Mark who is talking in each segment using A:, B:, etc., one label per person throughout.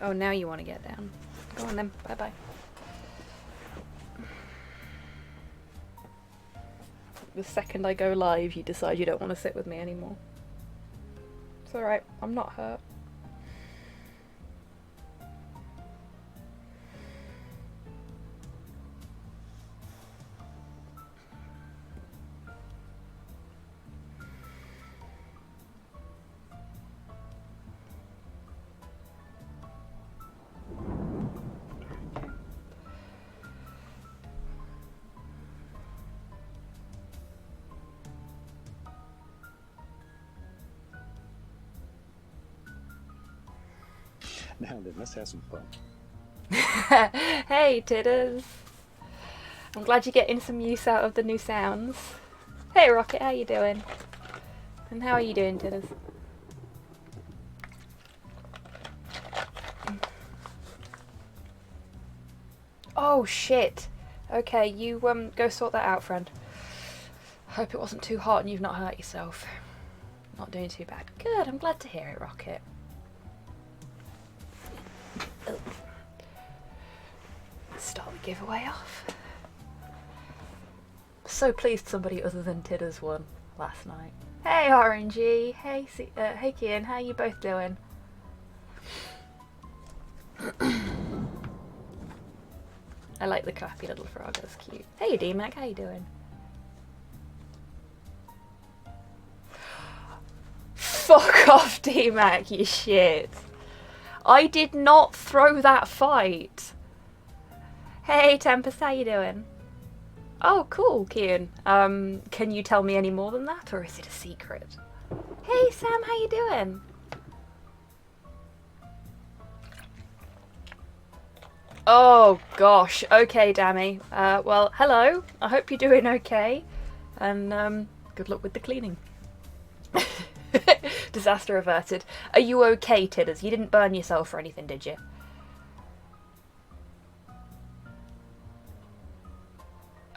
A: Oh, now you want to get down. Go on then. Bye-bye. The second I go live, you decide you don't want to sit with me anymore. It's alright. I'm not hurt.
B: Now then, let's have some fun.
A: Hey, Titters. I'm glad you're getting some use out of the new sounds. Hey, Rocket, how you doing? And how are you doing, Titters? Oh, shit. Okay, you go sort that out, friend. Hope it wasn't too hot and you've not hurt yourself. Not doing too bad. Good, I'm glad to hear it, Rocket. Oh. Start the giveaway off. So pleased somebody other than Tidders won last night. Hey RNG, hey hey Kian, how you both doing? I like the clappy little frog, that's cute. Hey D-Mac, how you doing? Fuck off D-Mac, you shit. I did not throw that fight. Hey Tempest, how you doing? Oh cool, Kian. Can you tell me any more than that, or is it a secret? Hey Sam, how you doing? Oh gosh, okay Dammy. Well, hello. I hope you're doing okay. And good luck with the cleaning. Disaster averted. Are you okay, Tidders? You didn't burn yourself or anything, did you?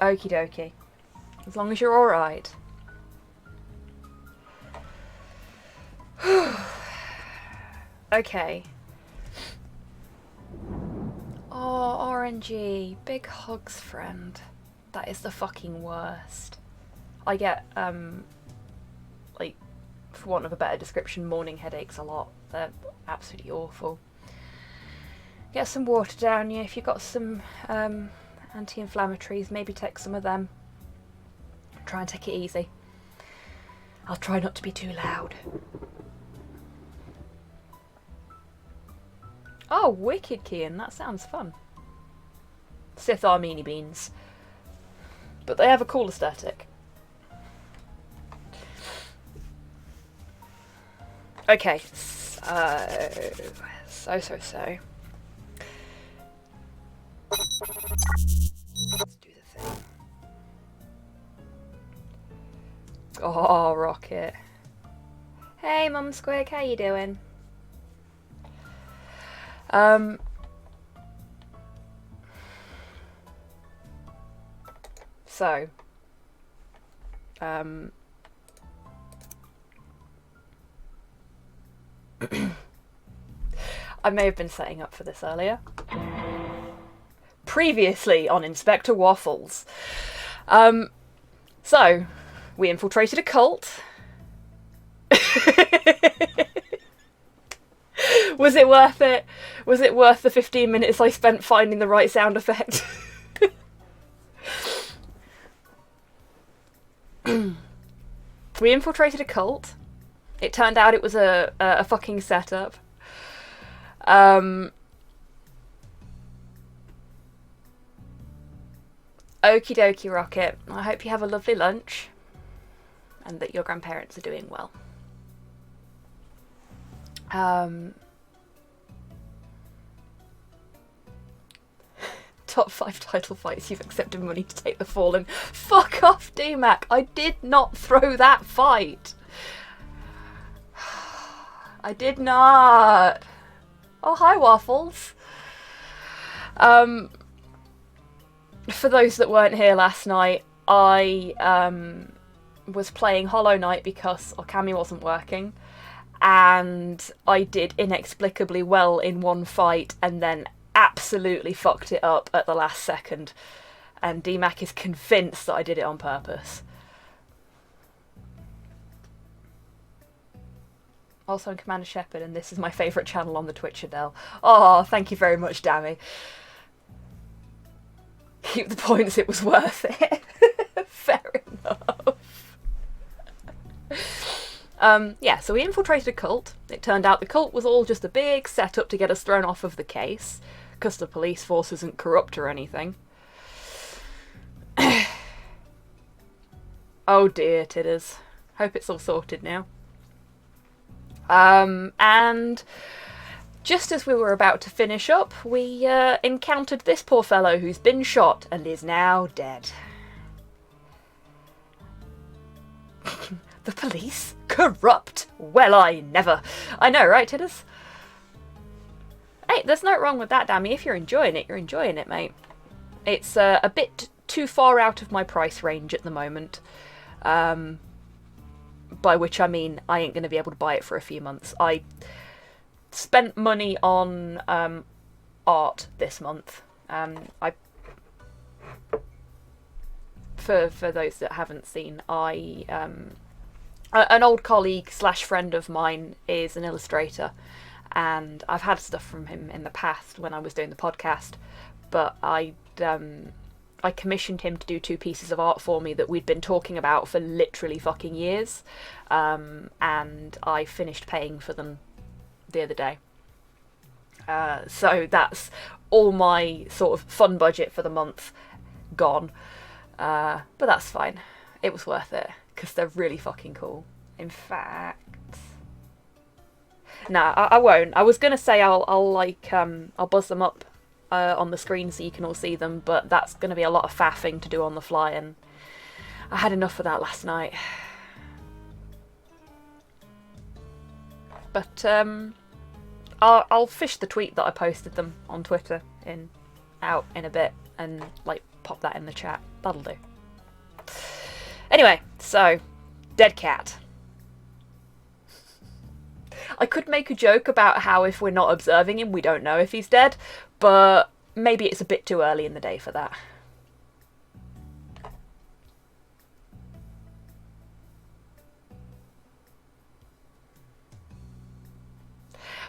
A: Okie dokie. As long as you're alright. Okay. Oh, RNG. Big hugs, friend. That is the fucking worst. I get, like, for want of a better description, morning headaches a lot. They're absolutely awful. Get some water down you. If you've got some anti-inflammatories, maybe take some of them. Try and take it easy. I'll try not to be too loud. Oh, wicked, Kian. That sounds fun. Sith Armini beans. But they have a cool aesthetic. Okay, so. Let's do the thing. Oh, Rocket. Hey, Mum Squig, how you doing? So. I may have been setting up for this earlier. Previously on Inspector Waffles. So, we infiltrated a cult. Was it worth it? Was it worth the 15 minutes I spent finding the right sound effect? We infiltrated a cult. It turned out it was a fucking setup. Okie dokie, Rocket. I hope you have a lovely lunch and that your grandparents are doing well. Top 5 title fights you've accepted money to take the Fallen. Fuck off, D-Mac. I did not throw that fight. I did not. Oh, hi, Waffles. For those that weren't here last night, I was playing Hollow Knight because Okami wasn't working, and I did inexplicably well in one fight and then absolutely fucked it up at the last second. And DMAC is convinced that I did it on purpose. Also, I'm Commander Shepard, and this is my favourite channel on the Twitch, Adele. Oh, thank you very much, Dammy. Keep the points, it was worth it. Fair enough. Yeah, so we infiltrated a cult. It turned out the cult was all just a big setup to get us thrown off of the case, because the police force isn't corrupt or anything. Oh dear, titters. Hope it's all sorted now. And just as we were about to finish up, we encountered this poor fellow who's been shot and is now dead. The police? Corrupt? Well, I never. I know, right, titters? Hey, there's no wrong with that, Dammy. If you're enjoying it, mate. It's a bit too far out of my price range at the moment. By which I mean I ain't going to be able to buy it for a few months. I spent money on art this month. For those that haven't seen, an old colleague / friend of mine is an illustrator, and I've had stuff from him in the past when I was doing the podcast, but I commissioned him to do 2 pieces of art for me that we'd been talking about for literally fucking years, and I finished paying for them the other day. So that's all my sort of fun budget for the month gone, but that's fine. It was worth it, because they're really fucking cool. In fact... Nah, I won't. I was going to say I'll buzz them up on the screen so you can all see them, but that's going to be a lot of faffing to do on the fly, and I had enough of that last night. But I'll fish the tweet that I posted them on Twitter out in a bit and like pop that in the chat. That'll do. Anyway, so dead cat. I could make a joke about how if we're not observing him, we don't know if he's dead, but maybe it's a bit too early in the day for that.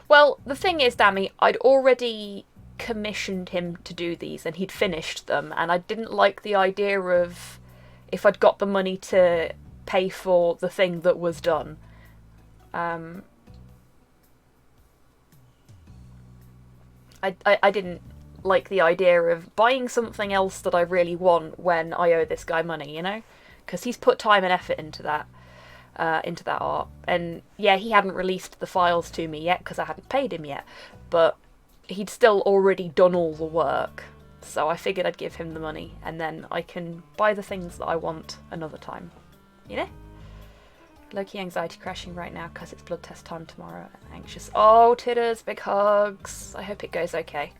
A: Well, the thing is, Dammy, I'd already commissioned him to do these and he'd finished them, and I didn't like the idea of if I'd got the money to pay for the thing that was done. I didn't like the idea of buying something else that I really want when I owe this guy money, you know? Because he's put time and effort into that art. And yeah, he hadn't released the files to me yet because I hadn't paid him yet, but he'd still already done all the work. So I figured I'd give him the money, and then I can buy the things that I want another time, you know? Low-key anxiety crashing right now because it's blood test time tomorrow. Anxious. Oh, titters, big hugs. I hope it goes okay.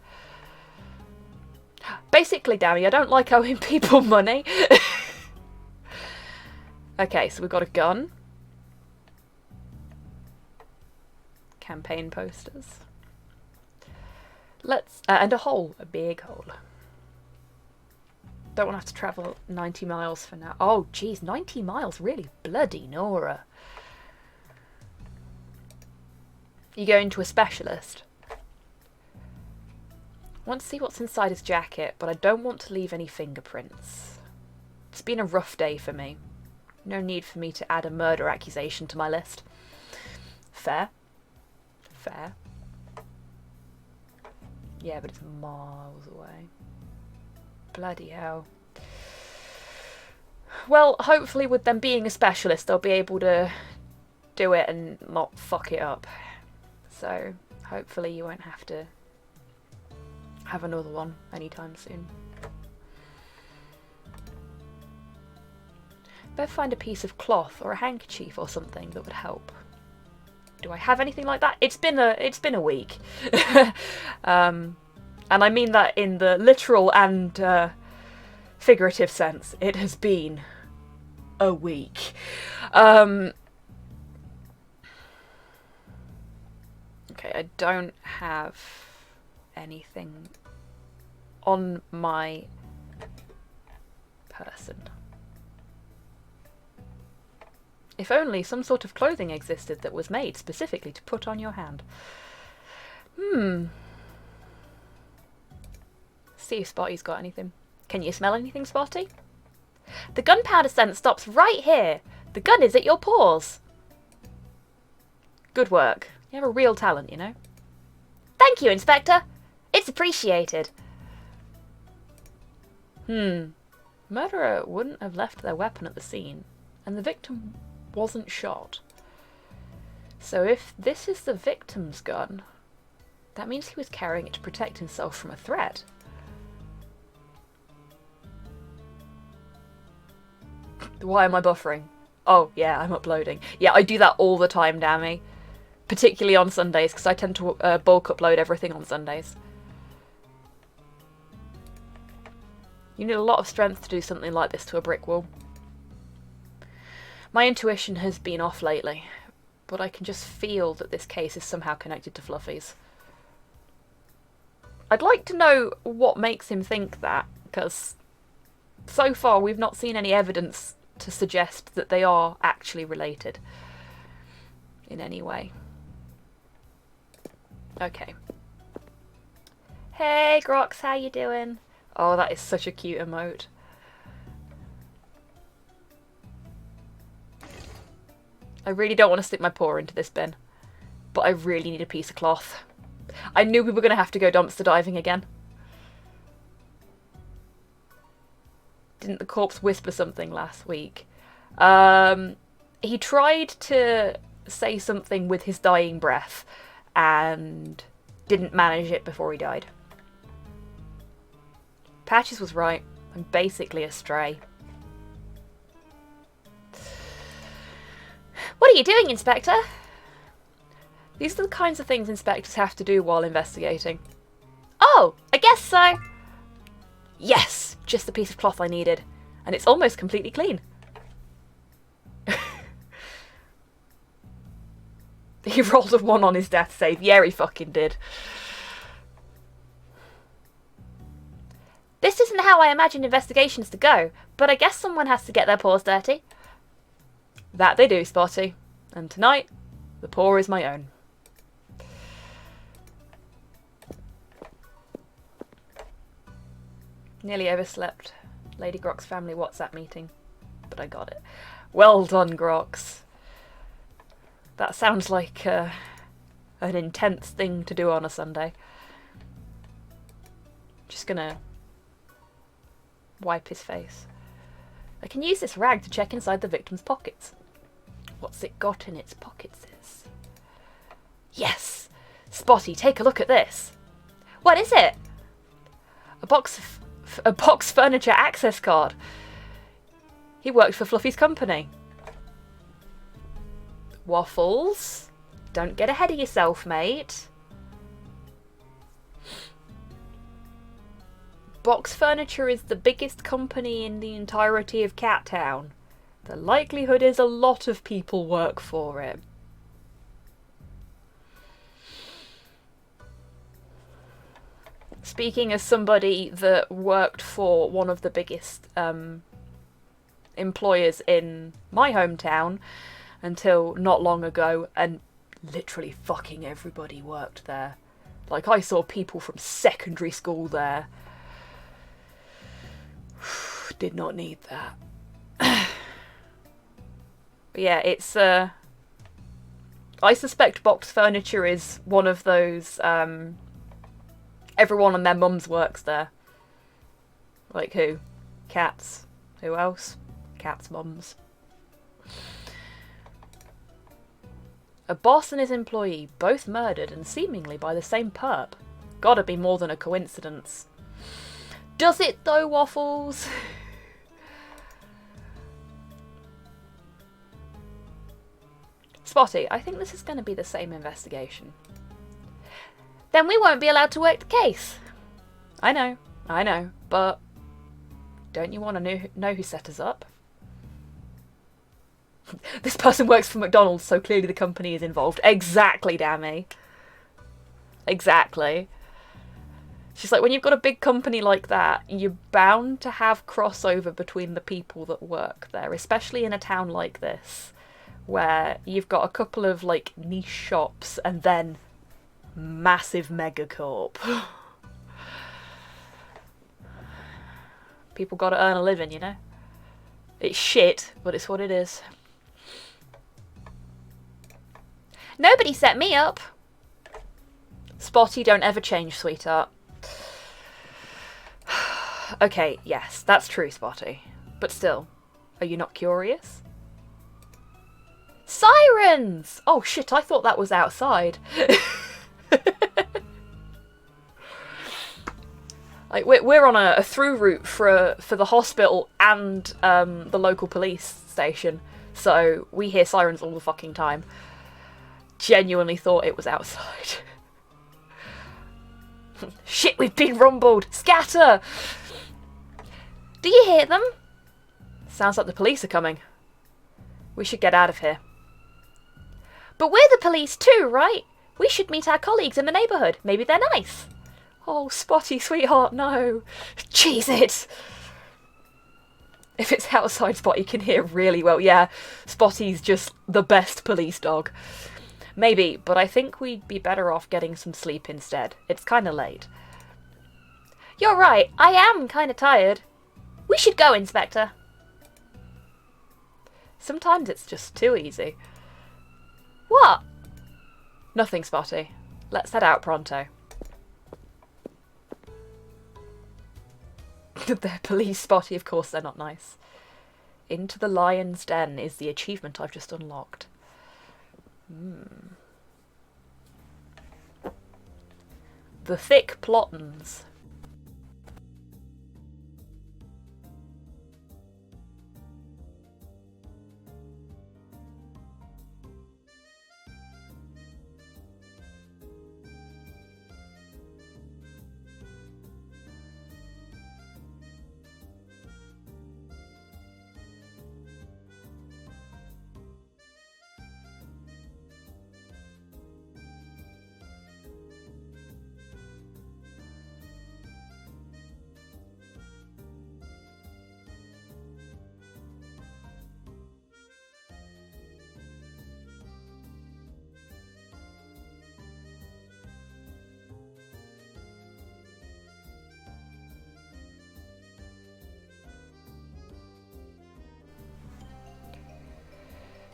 A: Basically, Dammy, I don't like owing people money. Okay, so we've got a gun. Campaign posters. Let's... and a hole. A big hole. Don't want to have to travel 90 miles for now. Oh, geez, 90 miles? Really? Bloody Nora. You go into a specialist. I want to see what's inside his jacket, but I don't want to leave any fingerprints. It's been a rough day for me. No need for me to add a murder accusation to my list. Fair. Fair. Yeah, but it's miles away. Bloody hell. Well, hopefully with them being a specialist, they'll be able to do it and not fuck it up. So, hopefully you won't have to have another one anytime soon. Better find a piece of cloth or a handkerchief or something that would help. Do I have anything like that? It's been a week. And I mean that in the literal and figurative sense. It has been a week. Okay, I don't have anything on my person. If only some sort of clothing existed that was made specifically to put on your hand. See if Spotty's got anything. Can you smell anything, Spotty? The gunpowder scent stops right here. The gun is at your paws. Good work. You have a real talent, you know. Thank you, Inspector. It's appreciated. Murderer wouldn't have left their weapon at the scene, and the victim wasn't shot. So if this is the victim's gun, that means he was carrying it to protect himself from a threat. Why am I buffering? Oh, yeah, I'm uploading. Yeah, I do that all the time, Dammy. Particularly on Sundays, because I tend to bulk upload everything on Sundays. You need a lot of strength to do something like this to a brick wall. My intuition has been off lately, but I can just feel that this case is somehow connected to Fluffy's. I'd like to know what makes him think that, because so far we've not seen any evidence to suggest that they are actually related in any way. Okay. Hey Grox, how you doing? Oh, that is such a cute emote. I really don't want to stick my paw into this bin, but I really need a piece of cloth. I knew we were going to have to go dumpster diving again. Didn't the corpse whisper something last week? He tried to say something with his dying breath and didn't manage it before he died. Patches was right. I'm basically a stray. What are you doing, Inspector? These are the kinds of things inspectors have to do while investigating. Oh, I guess so. Yes, just the piece of cloth I needed. And it's almost completely clean. He rolled a 1 on his death save. Yeah, he fucking did. This isn't how I imagined investigations to go, but I guess someone has to get their paws dirty. That they do, Spotty. And tonight, the paw is my own. Nearly overslept. Lady Grok's family WhatsApp meeting. But I got it. Well done, Grox. That sounds like an intense thing to do on a Sunday. Just gonna wipe his face. I can use this rag to check inside the victim's pockets. What's it got in its pockets is... Yes! Spotty, take a look at this. What is it? A box furniture access card. He worked for Fluffy's company. Waffles, don't get ahead of yourself, mate. Box Furniture is the biggest company in the entirety of Cat Town. The likelihood is a lot of people work for it. Speaking as somebody that worked for one of the biggest employers in my hometown until not long ago, and literally fucking everybody worked there. Like, I saw people from secondary school there. Did not need that. But yeah, it's I suspect Box Furniture is one of those everyone and their mums works there. Like who? Cats. Who else? Cats' mums. A boss and his employee, both murdered and seemingly by the same perp. Gotta be more than a coincidence. Does it though, Waffles? Spotty, I think this is going to be the same investigation. Then we won't be allowed to work the case. I know, but don't you want to know who set us up? This person works for McDonald's, so clearly the company is involved. Exactly, Dammy. Exactly. She's like, when you've got a big company like that, you're bound to have crossover between the people that work there, especially in a town like this, where you've got a couple of, like, niche shops and then massive megacorp. People gotta earn a living, you know? It's shit, but it's what it is. Nobody set me up. Spotty, don't ever change, sweetheart. Okay, yes, that's true, Spotty. But still, are you not curious? Sirens! Oh shit, I thought that was outside. Like, we're on a through route for the hospital and the local police station, so we hear sirens all the fucking time. Genuinely thought it was outside. Shit, we've been rumbled! Scatter! Do you hear them? Sounds like the police are coming. We should get out of here. But we're the police too, right? We should meet our colleagues in the neighbourhood. Maybe they're nice. Oh, Spotty, sweetheart, no. Cheese it! If it's outside, Spotty can hear really well. Yeah, Spotty's just the best police dog. Maybe, but I think we'd be better off getting some sleep instead. It's kind of late. You're right, I am kind of tired. We should go, Inspector. Sometimes it's just too easy. What? Nothing, Spotty. Let's head out pronto. They're police, Spotty, of course they're not nice. Into the lion's den is the achievement I've just unlocked. The thick plottons.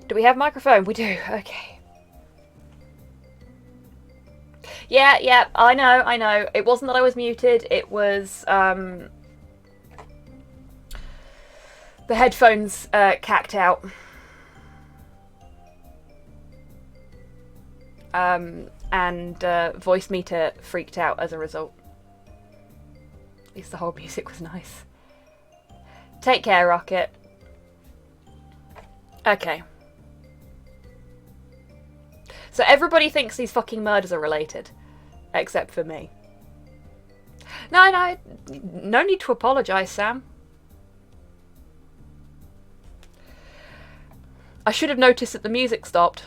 A: Do we have microphone? We do. Okay. Yeah, I know. It wasn't that I was muted. It was, the headphones, cacked out. And voice meter freaked out as a result. At least the whole music was nice. Take care, Rocket. Okay. So everybody thinks these fucking murders are related. Except for me. No need to apologise, Sam. I should have noticed that the music stopped.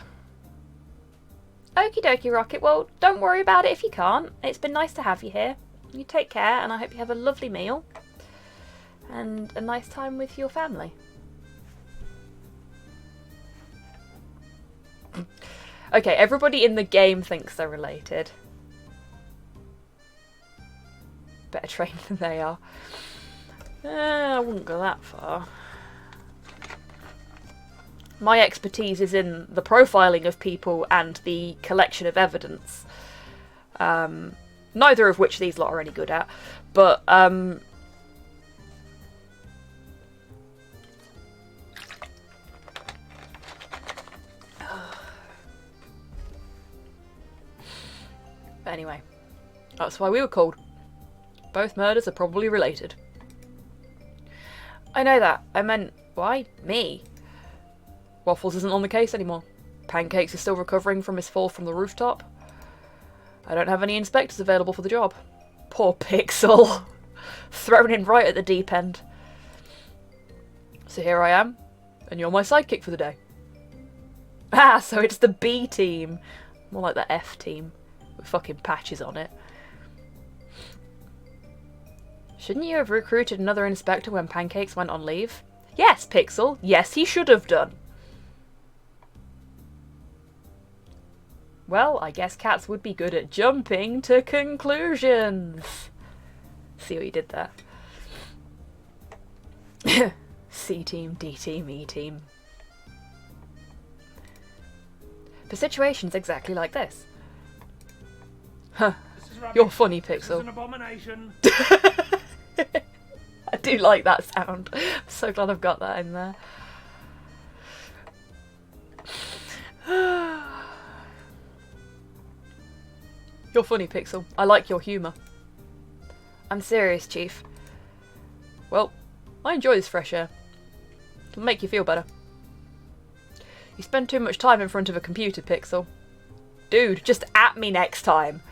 A: Okie dokie, Rocket. Well, don't worry about it if you can't. It's been nice to have you here. You take care, and I hope you have a lovely meal. And a nice time with your family. Okay, everybody in the game thinks they're related. Better trained than they are. I wouldn't go that far. My expertise is in the profiling of people and the collection of evidence. Neither of which these lot are any good at. But, But anyway, that's why we were called. Both murders are probably related. I know that. I meant, why me? Waffles isn't on the case anymore. Pancakes is still recovering from his fall from the rooftop. I don't have any inspectors available for the job. Poor Pixel. Thrown in right at the deep end. So here I am, and you're my sidekick for the day. Ah, so it's the B team. More like the F team. with fucking patches on it. Shouldn't you have recruited another inspector when Pancakes went on leave? Yes, Pixel. Yes, he should have done. Well, I guess cats would be good at jumping to conclusions. See what you did there. C team, D team, E team. For situations exactly like this. Huh. You're funny, Pixel.
C: This is an abomination.
A: I do like that sound. I'm so glad I've got that in there. You're funny, Pixel. I like your humour. I'm serious, Chief. Well, I enjoy this fresh air. It'll make you feel better. You spend too much time in front of a computer, Pixel. Dude, just at me next time.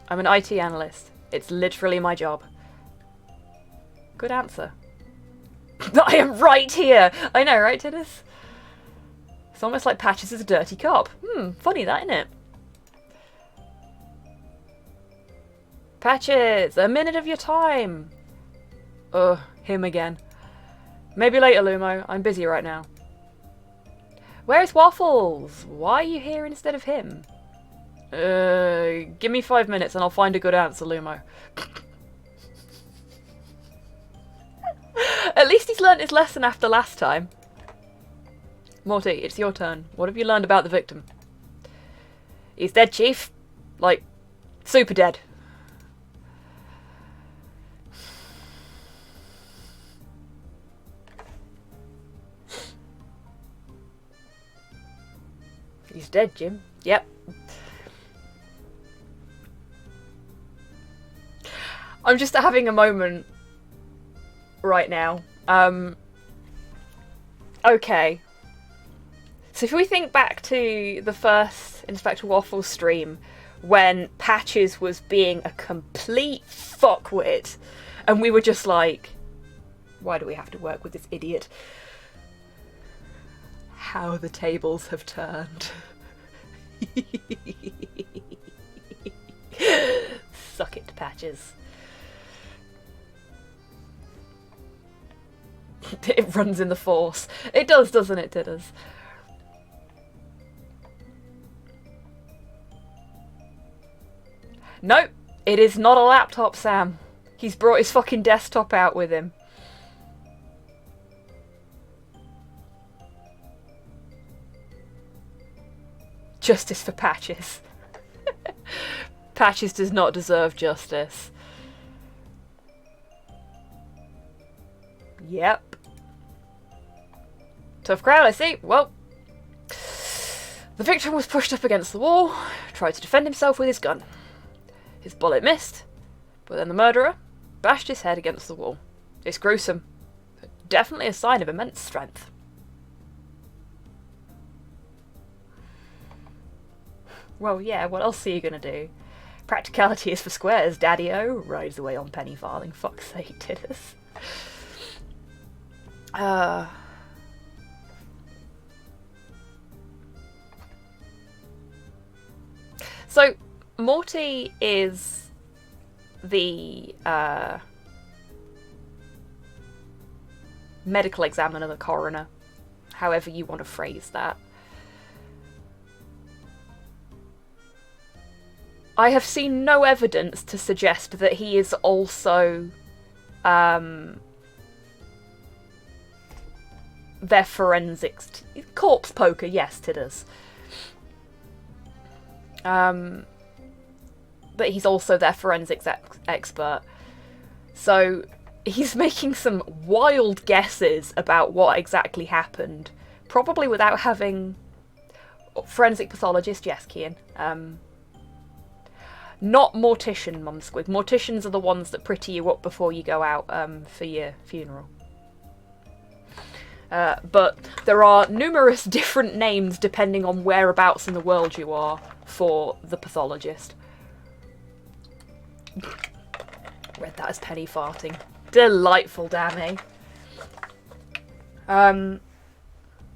A: I'm an IT analyst. It's literally my job. Good answer. I am right here! I know, right, Tiddus? It's almost like Patches is a dirty cop. Funny that, innit? Patches, a minute of your time! Ugh, him again. Maybe later, Lumo. I'm busy right now. Where's Waffles? Why are you here instead of him? Give me 5 minutes and I'll find a good answer, Lumo. At least he's learnt his lesson after last time. Morty, it's your turn. What have you learned about the victim? He's dead, Chief. Like, super dead. He's dead, Jim. Yep. I'm just having a moment right now. Okay. So if we think back to the first Inspector Waffles stream when Patches was being a complete fuckwit and we were just like, why do we have to work with this idiot? How the tables have turned. Suck it, Patches. It runs in the force. It does, doesn't it, Tidders? Nope, it is not a laptop, Sam. He's brought his fucking desktop out with him. Justice for Patches. Patches does not deserve justice. Yep. Tough crowd, I see. Well, the victim was pushed up against the wall, tried to defend himself with his gun. His bullet missed, but then the murderer bashed his head against the wall. It's gruesome, but definitely a sign of immense strength. Well, yeah, what else are you gonna do? Practicality is for squares, Daddy-O. Rides away on penny farthing. Fuck's sake, Tiddus. So, Morty is the medical examiner, the coroner, however you want to phrase that. I have seen no evidence to suggest that he is also their forensics corpse poker. Yes, Tidders. But he's also their forensics expert. So he's making some wild guesses about what exactly happened, probably without having forensic pathologist. Yes, Kian. Not mortician, Mumsquig. Morticians are the ones that pretty you up before you go out for your funeral. But there are numerous different names depending on whereabouts in the world you are for the pathologist. Read that as penny farting. Delightful, Dammy.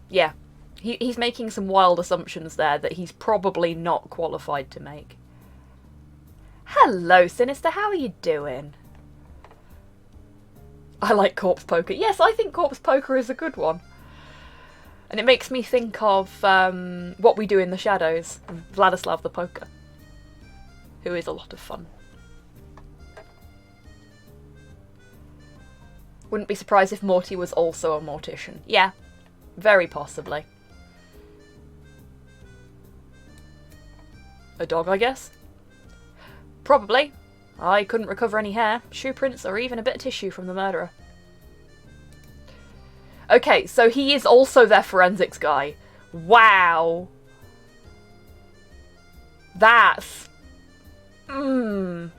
A: Yeah. He's making some wild assumptions there that he's probably not qualified to make. Hello, Sinister, how are you doing? I like corpse poker. Yes, I think corpse poker is a good one. And it makes me think of What We Do in the Shadows, Vladislav the Poker, who is a lot of fun. Wouldn't be surprised if Morty was also a mortician. Yeah, very possibly. A dog, I guess? Probably. I couldn't recover any hair, shoe prints, or even a bit of tissue from the murderer. Okay, so he is also their forensics guy. Wow. That's... no.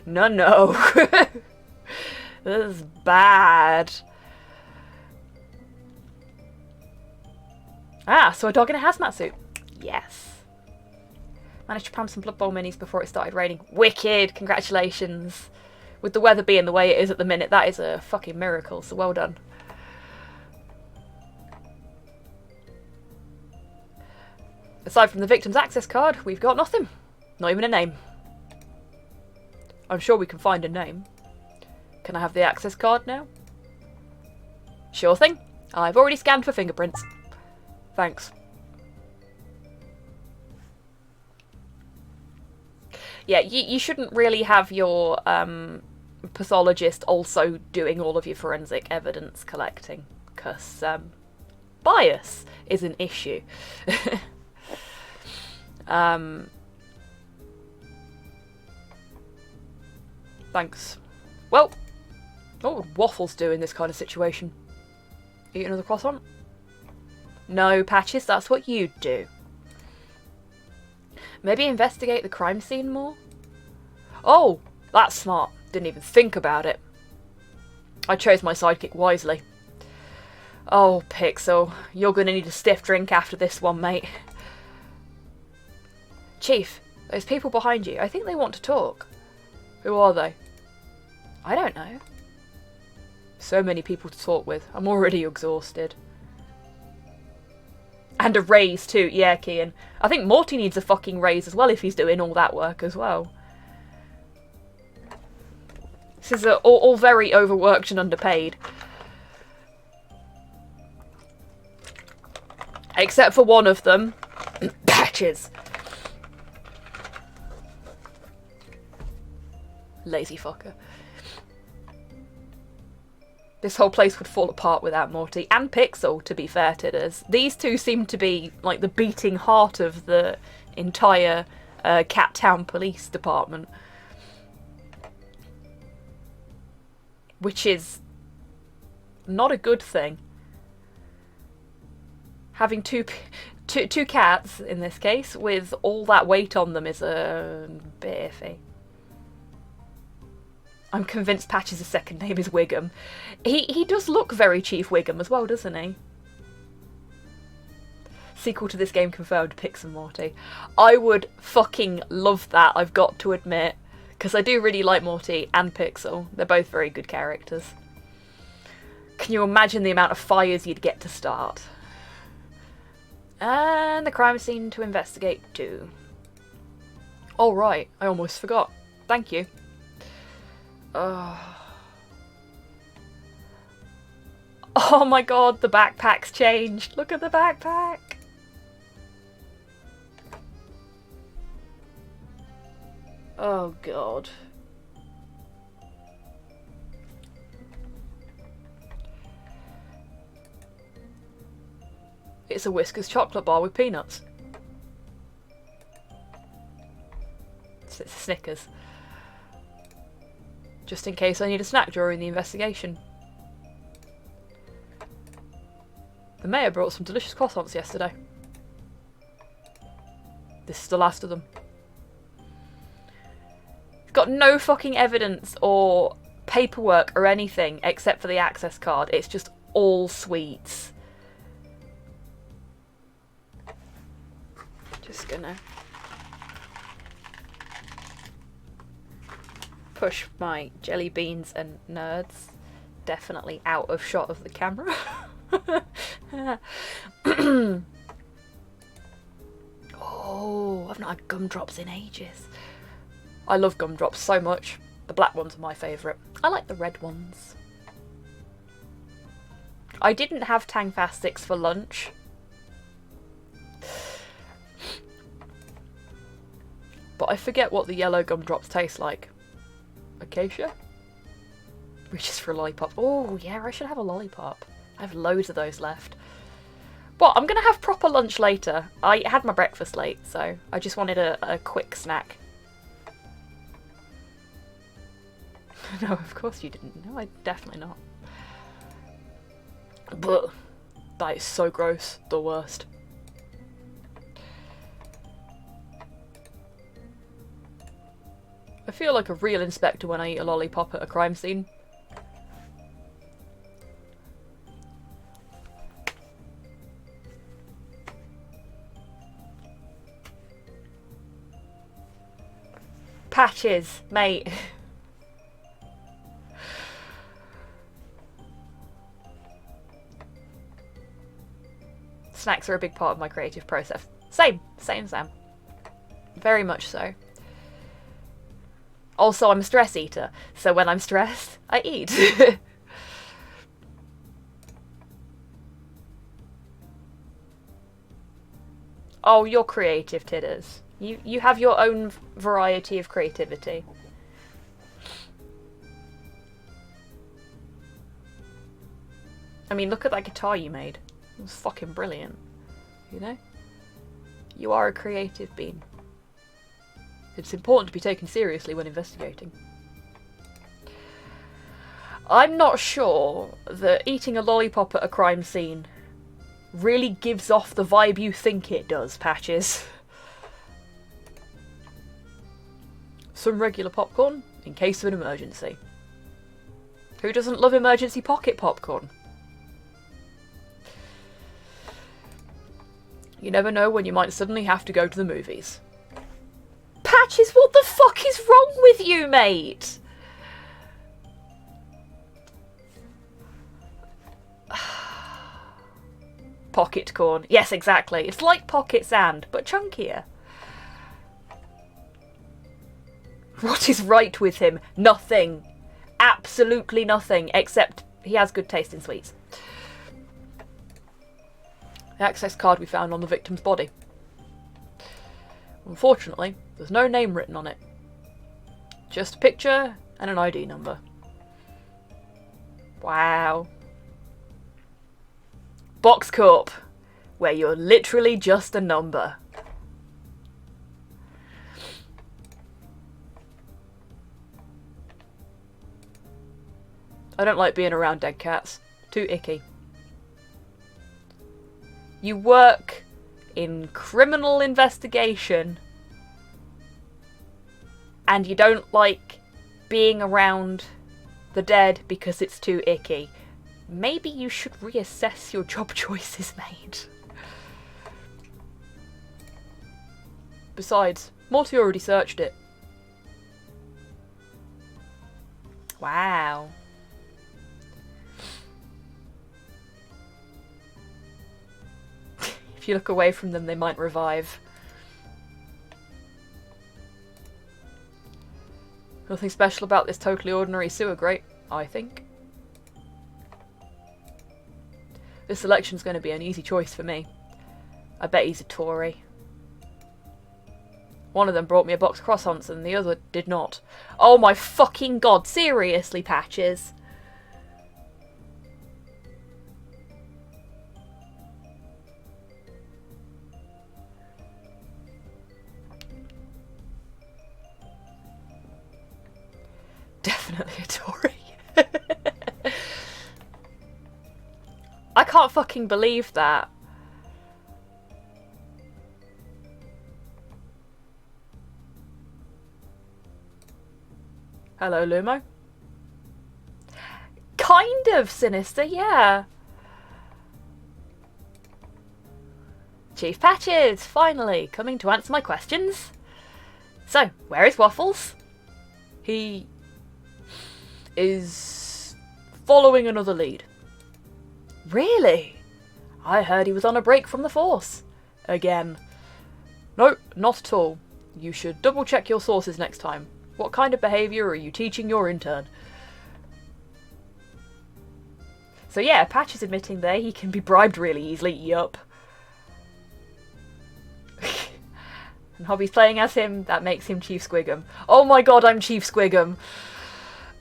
A: No. This is bad. Ah, so a dog in a hazmat suit. Yes. Managed to pram some Blood Bowl minis before it started raining. Wicked! Congratulations. With the weather being the way it is at the minute, that is a fucking miracle, so well done. Aside from the victim's access card, we've got nothing. Not even a name. I'm sure we can find a name. Can I have the access card now? Sure thing. I've already scanned for fingerprints. Thanks. Yeah, you shouldn't really have your pathologist also doing all of your forensic evidence collecting, because bias is an issue. Thanks. Well, what would Waffles do in this kind of situation? Eat another croissant? No, Patches, that's what you do. Maybe investigate the crime scene more? Oh, that's smart. Didn't even think about it. I chose my sidekick wisely. Oh, Pixel, you're gonna need a stiff drink after this one, mate. Chief, those people behind you, I think they want to talk. Who are they? I don't know. So many people to talk with. I'm already exhausted. And a raise too. Yeah, Kian. I think Morty needs a fucking raise as well if he's doing all that work as well. This is all very overworked and underpaid. Except for one of them. Patches. Lazy fucker. This whole place would fall apart without Morty. And Pixel, to be fair to us. These two seem to be like the beating heart of the entire Cat Town Police Department. Which is not a good thing. Having two cats, in this case, with all that weight on them is a bit iffy. I'm convinced Patch's second name is Wiggum. He does look very Chief Wiggum as well, doesn't he? Sequel to this game confirmed, Pix and Morty. I would fucking love that, I've got to admit. Because I do really like Morty and Pixel. They're both very good characters. Can you imagine the amount of fires you'd get to start? And the crime scene to investigate too. Oh right, I almost forgot. Thank you. Oh my god, the backpack's changed. Look at the backpack. Oh god. It's a Whiskas chocolate bar with peanuts. It's a Snickers. Just in case I need a snack during the investigation. The mayor brought some delicious croissants yesterday. This is the last of them. It's got no fucking evidence or paperwork or anything except for the access card. It's just all sweets. Just gonna push my jelly beans and nerds definitely out of shot of the camera. Oh, I've not had gumdrops in ages. I love gumdrops so much. The black ones are my favourite. I like the red ones. I didn't have Tang Fast 6 for lunch. But I forget what the yellow gumdrops taste like. Acacia? Reaches for a lollipop. Oh, yeah, I should have a lollipop. I have loads of those left. But I'm going to have proper lunch later. I had my breakfast late, so I just wanted a quick snack. No, of course you didn't. No, I definitely not. But that is so gross. The worst. I feel like a real inspector when I eat a lollipop at a crime scene. Patches, mate. Snacks are a big part of my creative process. Same, Sam. Very much so. Also, I'm a stress eater, so when I'm stressed, I eat. Oh, you're creative, Tidders. You have your own variety of creativity. I mean, look at that guitar you made. It was fucking brilliant. You know? You are a creative being. It's important to be taken seriously when investigating. I'm not sure that eating a lollipop at a crime scene really gives off the vibe you think it does, Patches. Some regular popcorn, in case of an emergency. Who doesn't love emergency pocket popcorn? You never know when you might suddenly have to go to the movies. Patches, what the fuck is wrong with you, mate? Pocket corn. Yes, exactly. It's like pocket sand, but chunkier. What is right with him? Nothing. Absolutely nothing, except he has good taste in sweets. The access card we found on the victim's body. Unfortunately, there's no name written on it. Just a picture and an ID number. Wow. Box Corp, where you're literally just a number. I don't like being around dead cats. Too icky. You work in criminal investigation and you don't like being around the dead because it's too icky. Maybe you should reassess your job choices, mate. Besides, Morty already searched it. Wow. If you look away from them, they might revive. Nothing special about this totally ordinary sewer grate, I think. This selection's going to be an easy choice for me. I bet he's a Tory. One of them brought me a box of croissants and the other did not. Oh my fucking god, seriously, Patches? Definitely a Tory. I can't fucking believe that. Hello, Lumo. Kind of sinister, yeah. Chief Patches, finally, coming to answer my questions. So, where is Waffles? He is following another lead. Really? I heard he was on a break from the force. Again. No, not at all. You should double check your sources next time. What kind of behaviour are you teaching your intern? So yeah, Patch is admitting there he can be bribed really easily. Yup. And Hobby's playing as him. That makes him Chief Squigum. Oh my god, I'm Chief Squigum.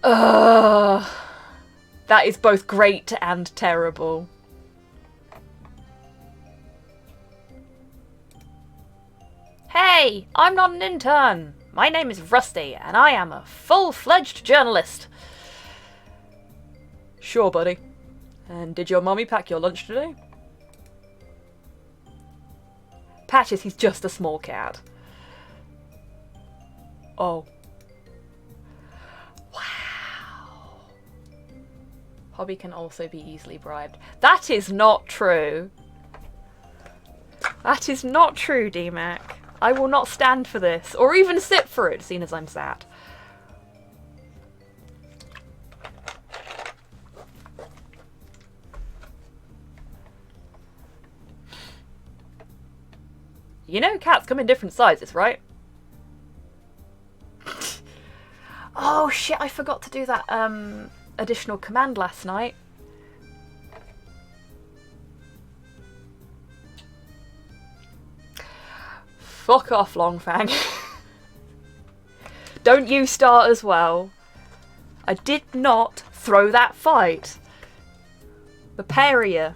A: That is both great and terrible. Hey, I'm not an intern. My name is Rusty, and I am a full-fledged journalist. Sure, buddy. And did your mummy pack your lunch today? Patches, he's just a small cat. Oh. Wow. Hobby can also be easily bribed. That is not true. That is not true, DMAC. I will not stand for this, or even sit for it, seeing as I'm sat. You know cats come in different sizes, right? Oh shit, I forgot to do that additional command last night. Fuck off, Longfang. Don't you start as well. I did not throw that fight. The pair of you.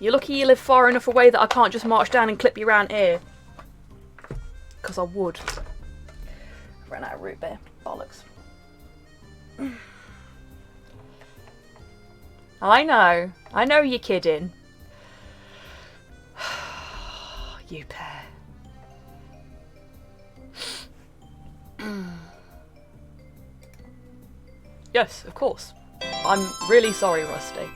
A: You're lucky you live far enough away that I can't just march down and clip you around here. Because I would. I've run out of root beer. Bollocks. I know you're kidding. You pair. Yes, of course. I'm really sorry, Rusty.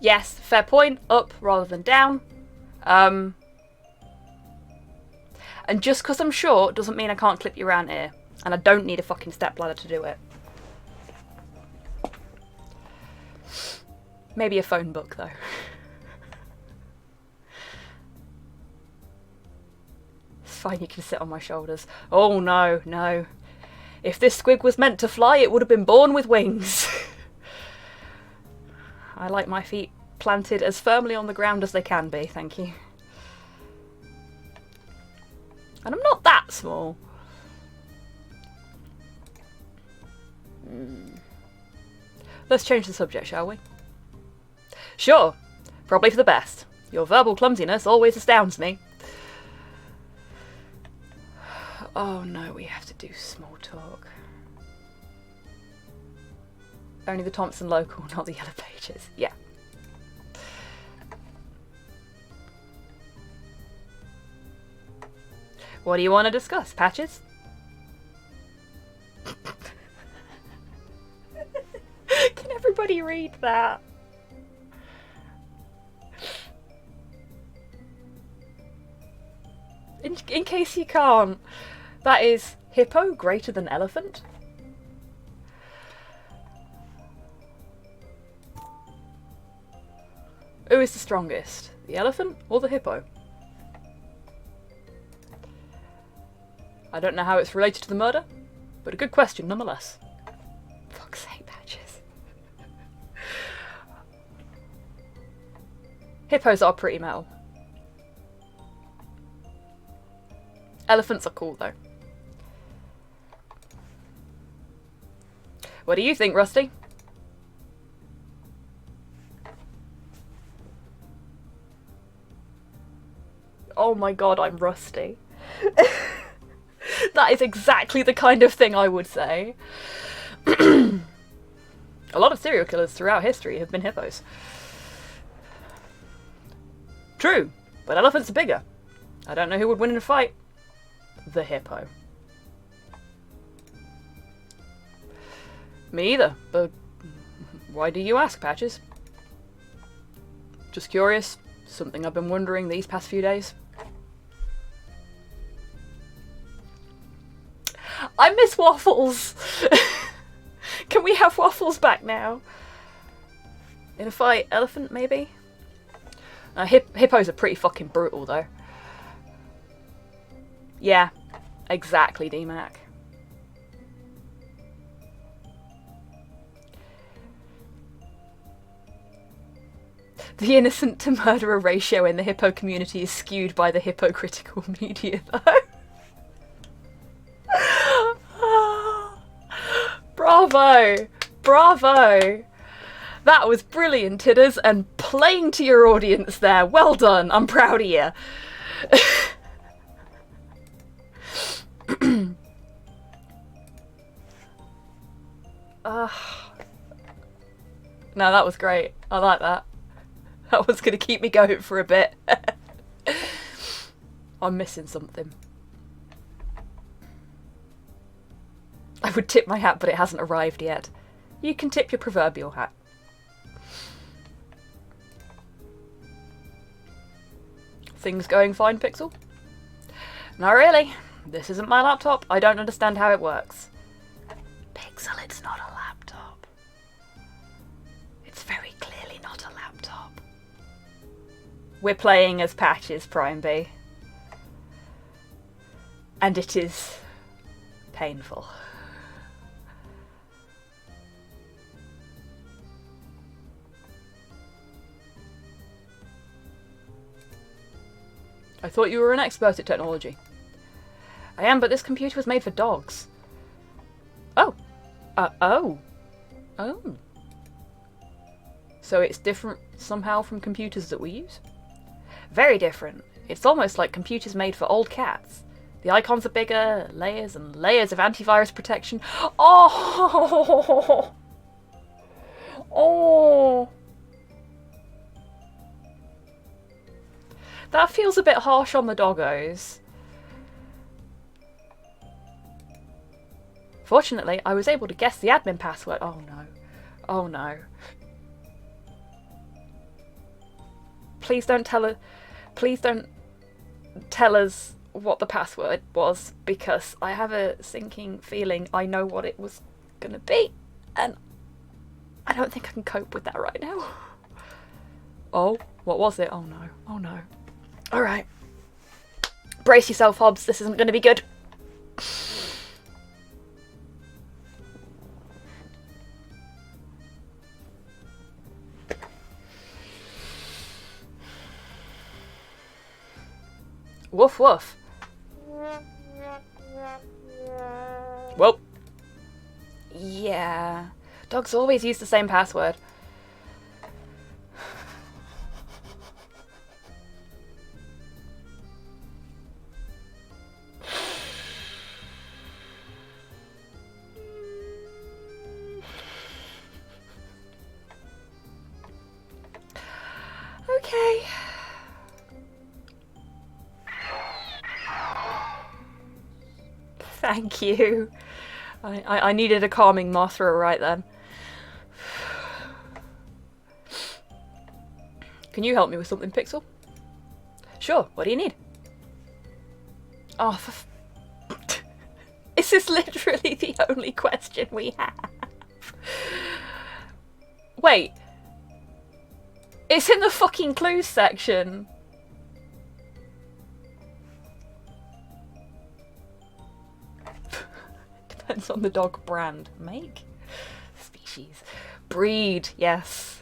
A: Yes, fair point. Up rather than down. And just because I'm short doesn't mean I can't clip you around here. And I don't need a fucking stepladder to do it. Maybe a phone book, though. It's fine, you can sit on my shoulders. Oh, no, no. If this squig was meant to fly, it would have been born with wings. I like my feet planted as firmly on the ground as they can be, thank you. And I'm not that small. Let's change the subject, shall we? Sure, probably for the best. Your verbal clumsiness always astounds me. Oh no, we have to do small talk. Only the Thompson local, not the Yellow Pages. Yeah. What do you want to discuss, Patches? Can everybody read that? In case you can't, that is hippo greater than elephant? Who is the strongest, the elephant or the hippo? I don't know how it's related to the murder, but a good question nonetheless. Fuck's sake, Patches. Hippos are pretty metal. Elephants are cool though. What do you think, Rusty? Oh my god, I'm rusty. That is exactly the kind of thing I would say. A lot of serial killers throughout history have been hippos. True, but elephants are bigger. I don't know who would win in a fight. The hippo. Me either, but why do you ask, Patches? Just curious. Something I've been wondering these past few days. I miss Waffles! Can we have Waffles back now? In a fight, elephant maybe? Hippos are pretty fucking brutal though. Yeah, exactly, D-Mac. The innocent to murderer ratio in the hippo community is skewed by the hypocritical media though. Bravo! Bravo! That was brilliant, Tidders, and playing to your audience there. Well done. I'm proud of you. No, that was great. I like that. That was going to keep me going for a bit. I'm missing something. I would tip my hat, but it hasn't arrived yet. You can tip your proverbial hat. Things going fine, Pixel? Not really. This isn't my laptop. I don't understand how it works. Pixel, it's not a laptop. It's very clearly not a laptop. We're playing as Patches, Prime B. And it is painful. I thought you were an expert at technology. I am, but this computer was made for dogs. Oh. Oh. So it's different somehow from computers that we use? Very different. It's almost like computers made for old cats. The icons are bigger, layers and layers of antivirus protection. Oh! Oh! That feels a bit harsh on the doggos. Fortunately, I was able to guess the admin password. Oh no. Oh no. Please don't tell her. Please don't tell us what the password was, because I have a sinking feeling I know what it was gonna be, and I don't think I can cope with that right now. Oh, what was it? Oh no. Oh no. Alright. Brace yourself, Hobbs. This isn't going to be good. Woof woof. Well. Yeah. Dogs always use the same password. Okay. Thank you. I needed a calming Mothra right then. Can you help me with something, Pixel? Sure, what do you need? Oh, This is literally the only question we have. Wait. It's in the fucking clues section. Depends on the dog brand. Make? Species. Breed, yes.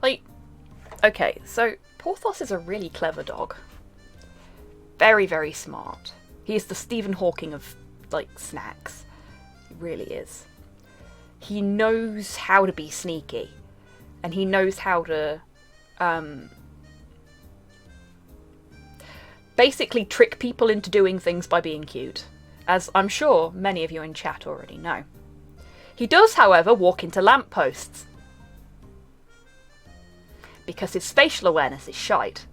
A: Like, okay, so Porthos is a really clever dog. Very, very smart. He's the Stephen Hawking of, like, snacks. He really is. He knows how to be sneaky. And he knows how to, basically trick people into doing things by being cute. As I'm sure many of you in chat already know. He does, however, walk into lampposts. Because his spatial awareness is shite.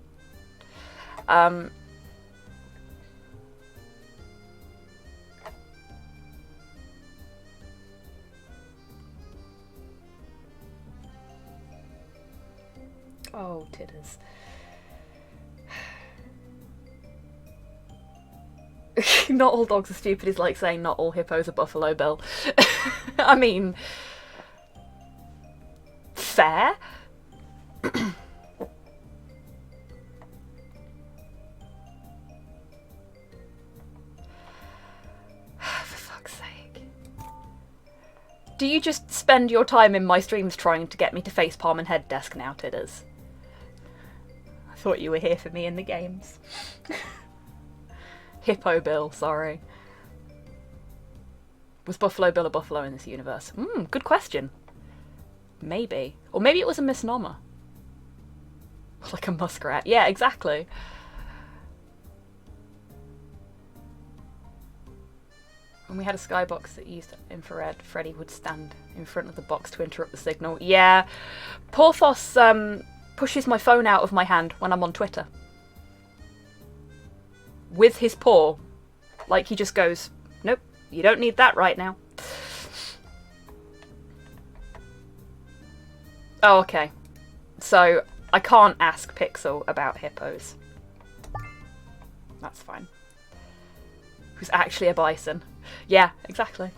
A: Oh, titters. Not all dogs are stupid is like saying not all hippos are Buffalo Bill. I mean, fair. For fuck's sake. Do you just spend your time in my streams trying to get me to facepalm and head desk now, titters? I thought you were here for me in the games. Hippo Bill, sorry. Was Buffalo Bill a buffalo in this universe? Good question. Maybe. Or maybe it was a misnomer. Like a muskrat. Yeah, exactly. When we had a skybox that used infrared, Freddy would stand in front of the box to interrupt the signal. Yeah. Porthos pushes my phone out of my hand when I'm on Twitter. With his paw. Like he just goes, nope, you don't need that right now. Oh, okay. So, I can't ask Pixel about hippos. That's fine. Who's actually a bison. Yeah, exactly.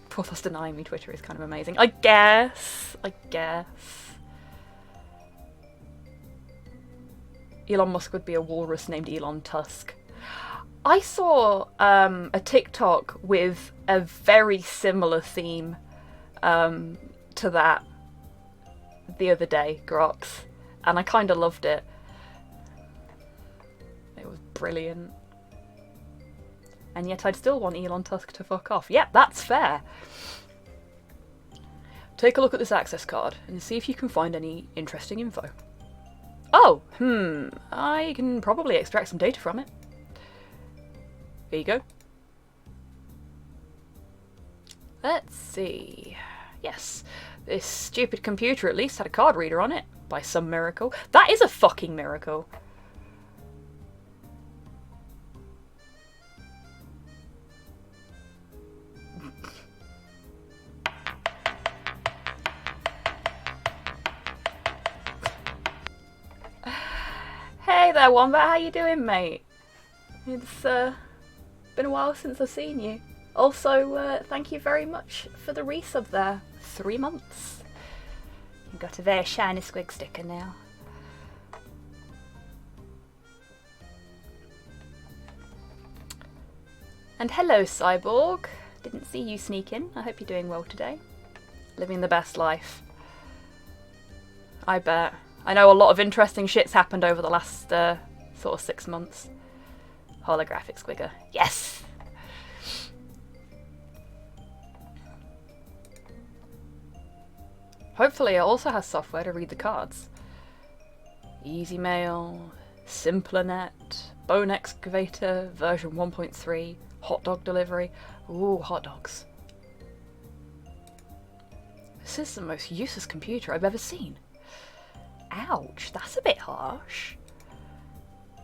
A: Porthos denying me Twitter is kind of amazing. I guess. Elon Musk would be a walrus named Elon Tusk. I saw a TikTok with a very similar theme to that the other day, Grox, and I kind of loved it. It was brilliant. And yet I'd still want Elon Tusk to fuck off. Yep, that's fair. Take a look at this access card and see if you can find any interesting info. Oh, I can probably extract some data from it. Here you go. Let's see. Yes, this stupid computer at least had a card reader on it, by some miracle. That is a fucking miracle. Hey there, Wombat, how you doing, mate? It's been a while since I've seen you. Also, thank you very much for the resub there. 3 months. You've got a very shiny squig sticker now. And hello, Cyborg. Didn't see you sneak in. I hope you're doing well today. Living the best life. I bet. I know a lot of interesting shit's happened over the last sort of 6 months. Holographic squigger. Yes! Hopefully it also has software to read the cards. Easy Mail, SimplerNet, Bone Excavator, version 1.3, hot dog delivery. Ooh, hot dogs. This is the most useless computer I've ever seen. Ouch, that's a bit harsh.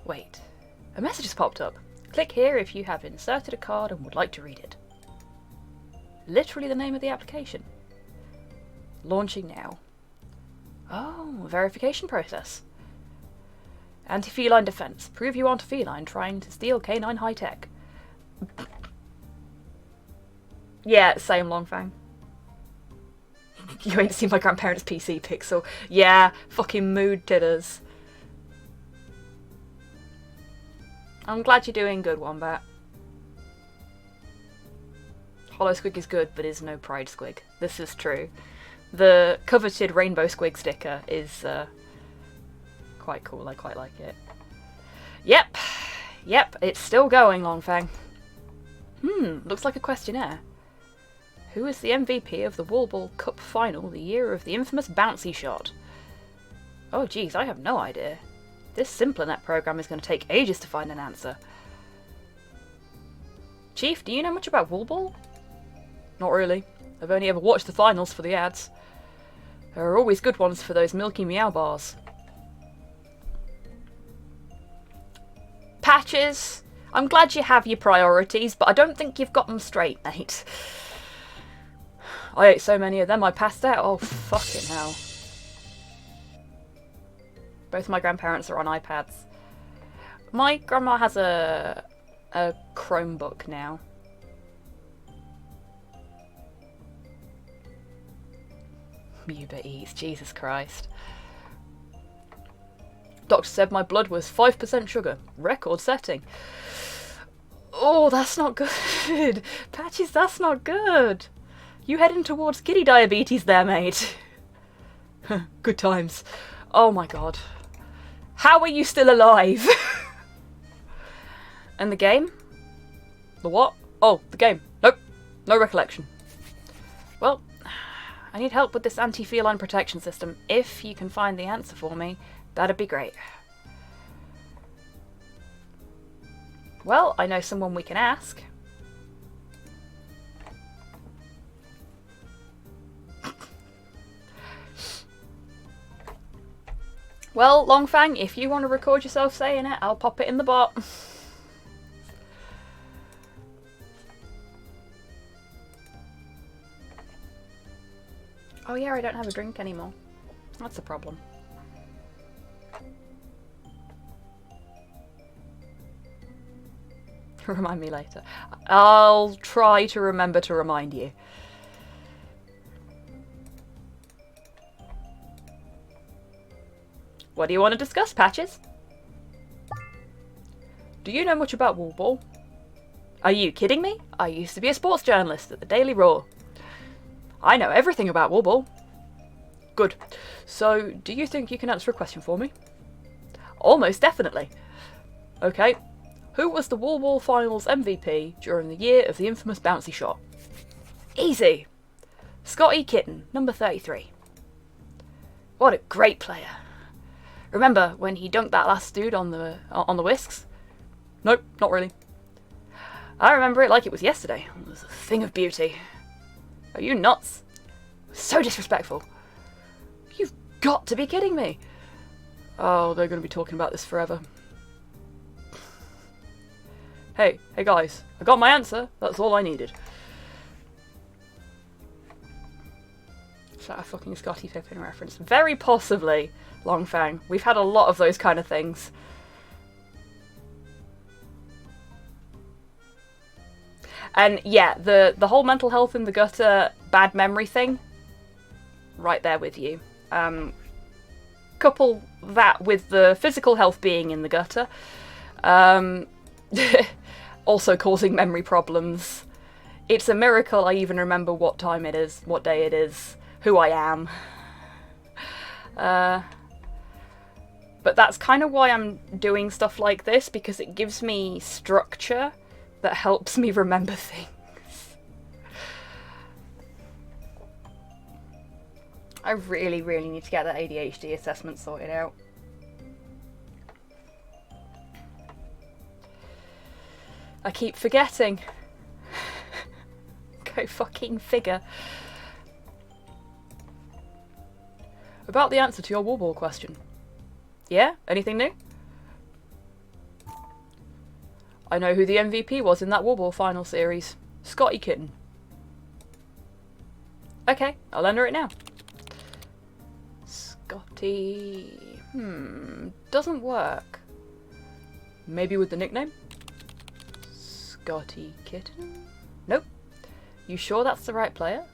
A: Wait, a message has popped up. Click here if you have inserted a card and would like to read it. Literally the name of the application. Launching now. Oh, verification process. Anti-feline defense. Prove you aren't a feline trying to steal canine high-tech. Yeah, same, Longfang. You ain't seen my grandparents' PC, Pixel. Yeah, fucking mood titters. I'm glad you're doing good, Wombat. Hollow Squig is good, but is no Pride Squig. This is true. The coveted Rainbow Squig sticker is quite cool. I quite like it. Yep, it's still going, Longfang. Looks like a questionnaire. Who is the MVP of the Wall Ball Cup final the year of the infamous bouncy shot? Oh geez, I have no idea. This SimplerNet program is going to take ages to find an answer. Chief, do you know much about Wall Ball? Not really. I've only ever watched the finals for the ads. There are always good ones for those milky meow bars. Patches, I'm glad you have your priorities, but I don't think you've got them straight, mate. I ate so many of them I passed out. Oh, fucking hell. Both my grandparents are on iPads. My grandma has a Chromebook now. Uber Eats, Jesus Christ. Doctor said my blood was 5% sugar. Record setting. Oh, that's not good. Patches, that's not good. You heading towards kiddie diabetes there, mate. Good times. Oh my god. How are you still alive? And the game? The what? Oh, the game. Nope. No recollection. Well, I need help with this anti-feline protection system. If you can find the answer for me, that'd be great. Well, I know someone we can ask. Well, Longfang, if you want to record yourself saying it, I'll pop it in the bot. Oh yeah, I don't have a drink anymore. That's a problem. Remind me later. I'll try to remember to remind you. What do you want to discuss, Patches? Do you know much about Wall Ball? Are you kidding me? I used to be a sports journalist at the Daily Roar. I know everything about Wall Ball. Good. So, do you think you can answer a question for me? Almost definitely. Okay. Who was the Wall Ball Finals MVP during the year of the infamous bouncy shot? Easy. Scotty Kitten, number 33. What a great player. Remember when he dunked that last dude on the whisks? Nope, not really. I remember it like it was yesterday. It was a thing of beauty. Are you nuts? So disrespectful. You've got to be kidding me. Oh, they're going to be talking about this forever. Hey guys, I got my answer. That's all I needed. Is that a fucking Scottie Pippen reference? Very possibly, Longfang. We've had a lot of those kind of things. And yeah, the whole mental health in the gutter, bad memory thing, right there with you. Couple that with the physical health being in the gutter. Also causing memory problems. It's a miracle I even remember what time it is, what day it is, who I am. But that's kind of why I'm doing stuff like this, because it gives me structure that helps me remember things. I really, really need to get that ADHD assessment sorted out. I keep forgetting. Go fucking figure. About the answer to your Wall Ball question. Yeah? Anything new? I know who the MVP was in that Wall Ball final series. Scotty Kitten. Okay, I'll enter it now. Scotty... doesn't work. Maybe with the nickname? Scotty Kitten? Nope. You sure that's the right player?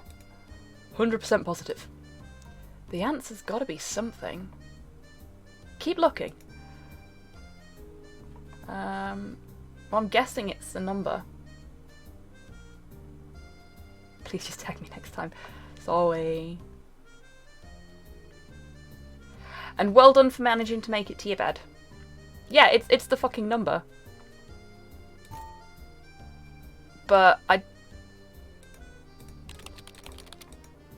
A: 100% positive. The answer's gotta be something. Keep looking. Well, I'm guessing it's the number. Please just tag me next time. Sorry. And well done for managing to make it to your bed. Yeah, it's the fucking number. But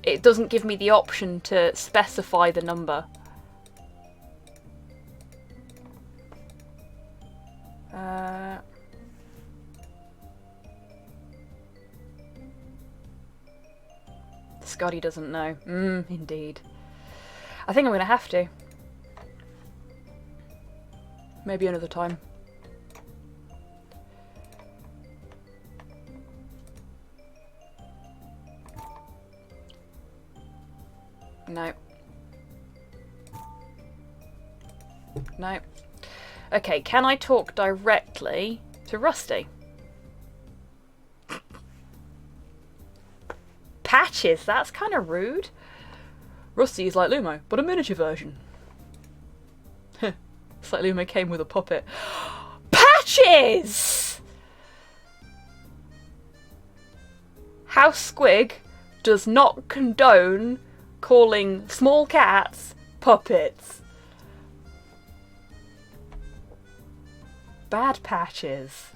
A: it doesn't give me the option to specify the number. Scotty doesn't know. Indeed. I think I'm gonna have to. Maybe another time. No. No. Okay, can I talk directly to Rusty? Patches, that's kind of rude. Rusty is like Lumo, but a miniature version. It's like Lumo came with a puppet. Patches! HobbySquig does not condone calling small cats puppets. Bad Patches.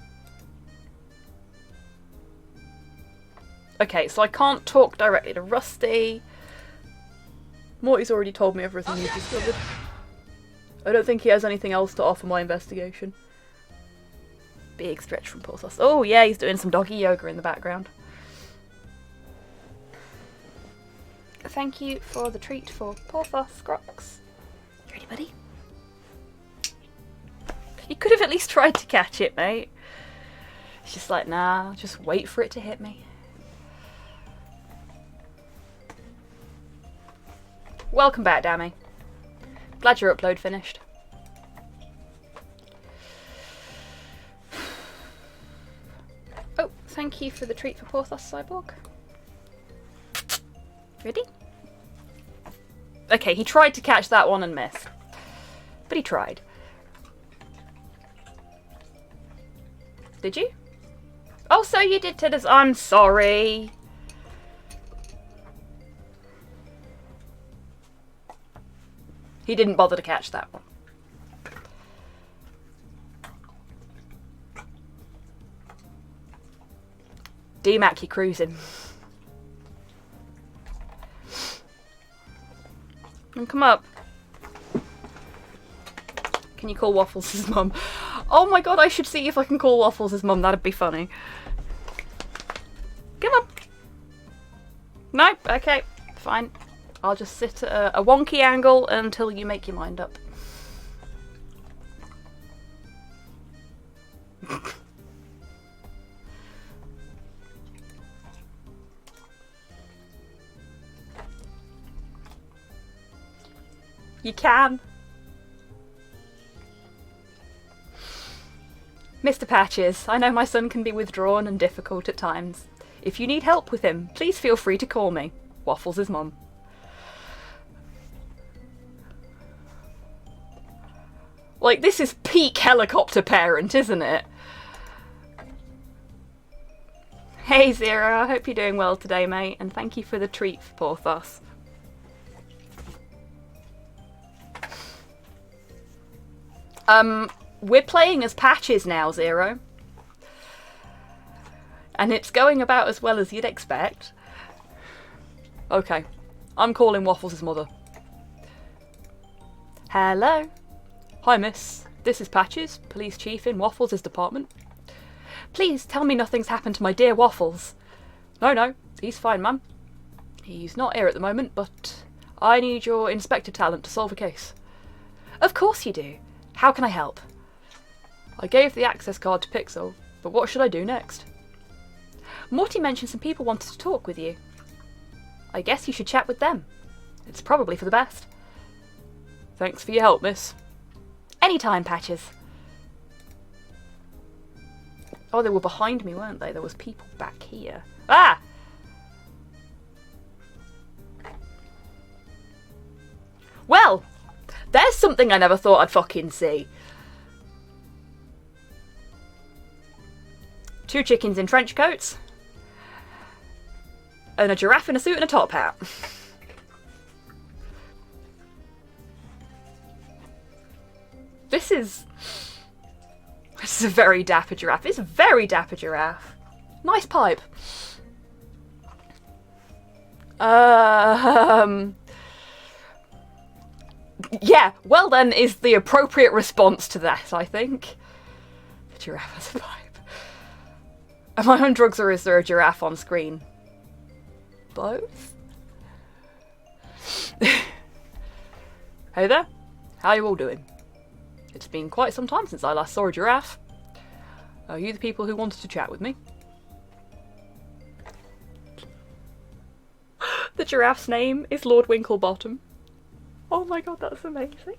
A: Okay, so I can't talk directly to Rusty. Morty's already told me everything he's discovered. I don't think he has anything else to offer my investigation. Big stretch from Porthos. Oh yeah, he's doing some doggy yoga in the background. Thank you for the treat for Porthos, Crocs. You ready, buddy? You could have at least tried to catch it, mate. It's just like, nah, just wait for it to hit me. Welcome back, Dammy. Glad your upload finished. Oh, thank you for the treat for Porthos, Cyborg. Ready? Okay, he tried to catch that one and missed. But he tried. Did you? Oh, so you did, Tidders. I'm sorry. He didn't bother to catch that one. D-Mac, you cruising. And come up. Can you call Waffles his mum? Oh my god, I should see if I can call Waffles his mum. That'd be funny. Come on. Nope. Okay. Fine. I'll just sit at a wonky angle until you make your mind up. You can. Mr. Patches, I know my son can be withdrawn and difficult at times. If you need help with him, please feel free to call me. Waffles' mum. Like, this is peak helicopter parent, isn't it? Hey Zero, I hope you're doing well today, mate, and thank you for the treat for Porthos. We're playing as Patches now, Zero. And it's going about as well as you'd expect. Okay, I'm calling Waffles' mother. Hello. Hi, miss. This is Patches, police chief in Waffles' department. Please tell me nothing's happened to my dear Waffles. No, he's fine, ma'am. He's not here at the moment, but I need your inspector talent to solve a case. Of course you do. How can I help? I gave the access card to Pixel, but what should I do next? Morty mentioned some people wanted to talk with you. I guess you should chat with them. It's probably for the best. Thanks for your help, miss. Anytime, Patches. Oh, they were behind me, weren't they? There was people back here. Ah! Well, there's something I never thought I'd fucking see. 2 chickens in trench coats. And a giraffe in a suit and a top hat. This is a very dapper giraffe. It's a very dapper giraffe. Nice pipe. Yeah, well then is the appropriate response to that, I think. The giraffe has a pipe. Am I on drugs or is there a giraffe on screen? Both? Hey there, how are you all doing? It's been quite some time since I last saw a giraffe. Are you the people who wanted to chat with me? The giraffe's name is Lord Winklebottom. Oh my god, that's amazing.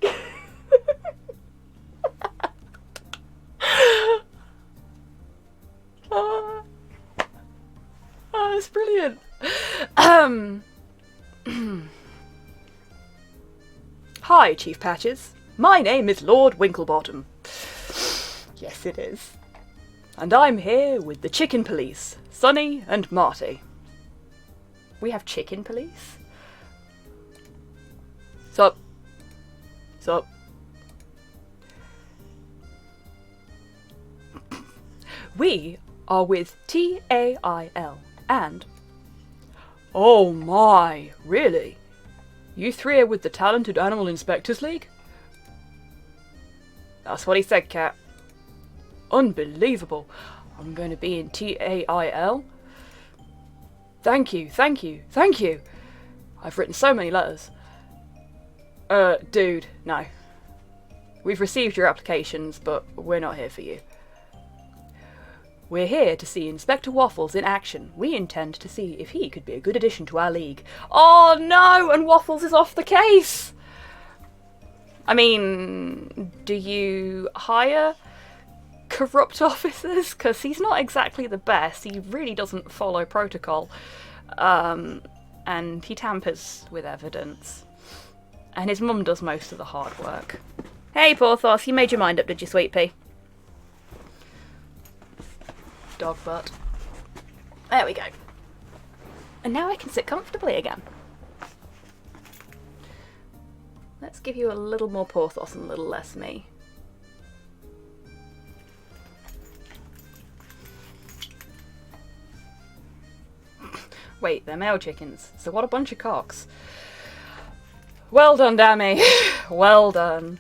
A: Oh, it's brilliant. Hi, Chief Patches. My name is Lord Winklebottom. Yes, it is. And I'm here with the Chicken Police, Sonny and Marty. We have Chicken Police? Sup? Sup? We are with TAIL and... Oh my, really? You three are with the Talented Animal Inspectors League? That's what he said, Cat. Unbelievable. I'm going to be in TAIL. Thank you, thank you, thank you. I've written so many letters. Dude, no. We've received your applications, but we're not here for you. We're here to see Inspector Waffles in action. We intend to see if he could be a good addition to our league. Oh no! And Waffles is off the case! I mean, do you hire corrupt officers? Because he's not exactly the best. He really doesn't follow protocol. And he tampers with evidence. And his mum does most of the hard work. Hey, Porthos, you made your mind up, did you, sweet pea? Dog butt. There we go. And now I can sit comfortably again. Let's give you a little more Porthos and a little less me. Wait, they're male chickens, so what a bunch of cocks. Well done, Dammy. Well done.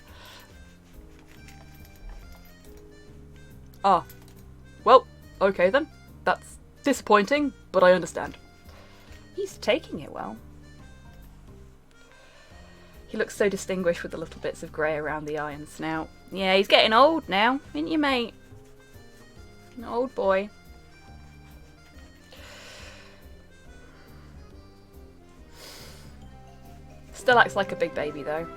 A: Ah. Well, okay then. That's disappointing, but I understand. He's taking it well. He looks so distinguished with the little bits of grey around the eye and snout. Yeah, he's getting old now, isn't you, mate? An old boy. Still acts like a big baby, though.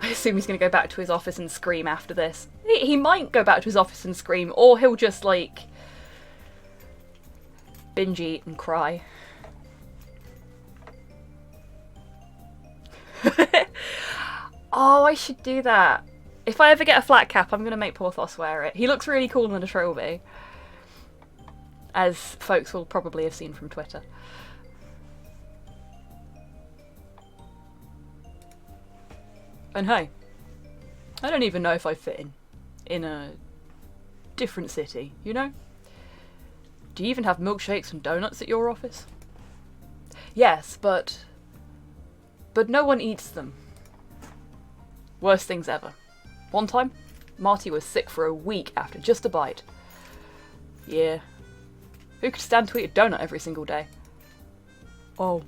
A: I assume he's going to go back to his office and scream after this. He might go back to his office and scream, or he'll just, like, binge eat and cry. Oh, I should do that. If I ever get a flat cap, I'm going to make Porthos wear it. He looks really cool in a trilby. As folks will probably have seen from Twitter. And hey, I don't even know if I fit in a different city, you know? Do you even have milkshakes and donuts at your office? Yes, but no one eats them. Worst things ever. One time, Marty was sick for a week after just a bite. Yeah. Who could stand to eat a donut every single day? Oh.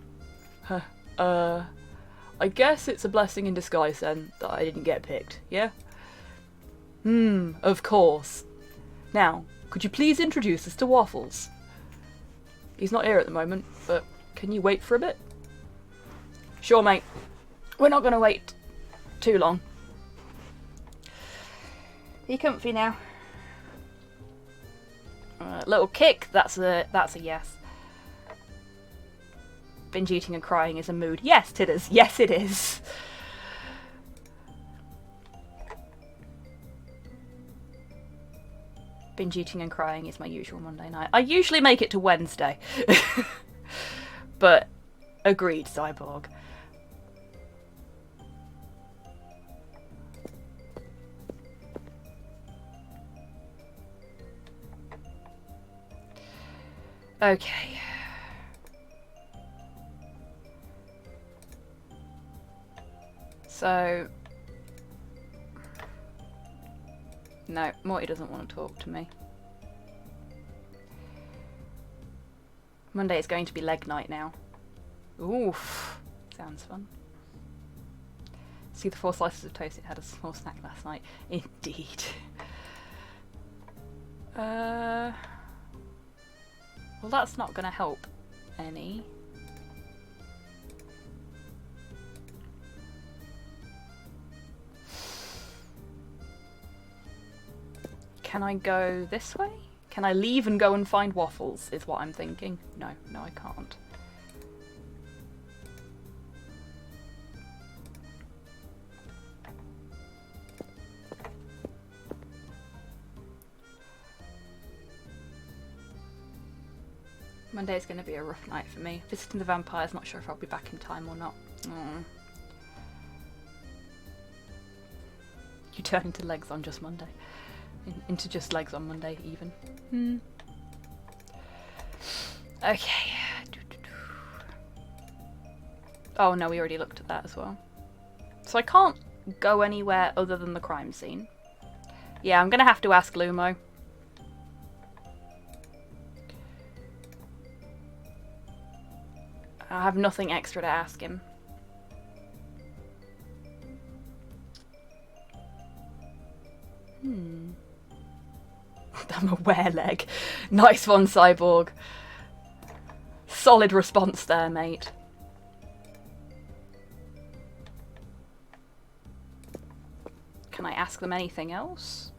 A: I guess it's a blessing in disguise then that I didn't get picked, yeah? Of course. Now, could you please introduce us to Waffles? He's not here at the moment, but can you wait for a bit? Sure, mate. We're not going to wait too long. Are you comfy now? Little kick, that's a yes. Binge eating and crying is a mood. Yes, it is. Yes, it is. Binge eating and crying is my usual Monday night. I usually make it to Wednesday. But agreed, Cyborg. Okay. So... No, Morty doesn't want to talk to me. Monday is going to be leg night now. Oof. Sounds fun. See the 4 slices of toast, it had a small snack last night. Indeed. Well, that's not gonna help any. Can I go this way? Can I leave and go and find Waffles, is what I'm thinking. No, no I can't. Monday's going to be a rough night for me. Visiting the vampires, not sure if I'll be back in time or not. You turn into legs on just Monday. Into just legs on Monday, even. Okay. Oh no, we already looked at that as well. So I can't go anywhere other than the crime scene. Yeah, I'm going to have to ask Lumo. I have nothing extra to ask him. I'm a wereleg. Nice one, Cyborg. Solid response there, mate. Can I ask them anything else?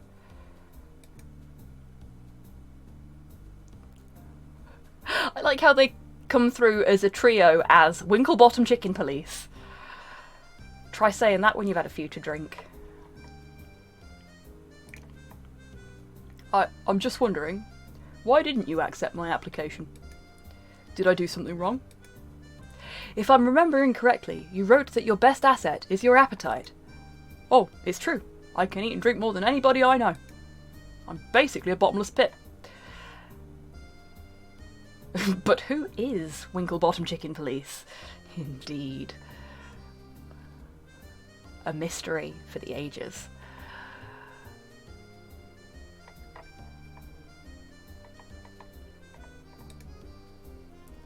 A: I like how they come through as a trio as Winklebottom Chicken Police. Try saying that when you've had a few to drink. I'm just wondering, why didn't you accept my application? Did I do something wrong? If I'm remembering correctly, you wrote that your best asset is your appetite. Oh, it's true. I can eat and drink more than anybody I know. I'm basically a bottomless pit. But who is Winklebottom Chicken Police? Indeed. A mystery for the ages.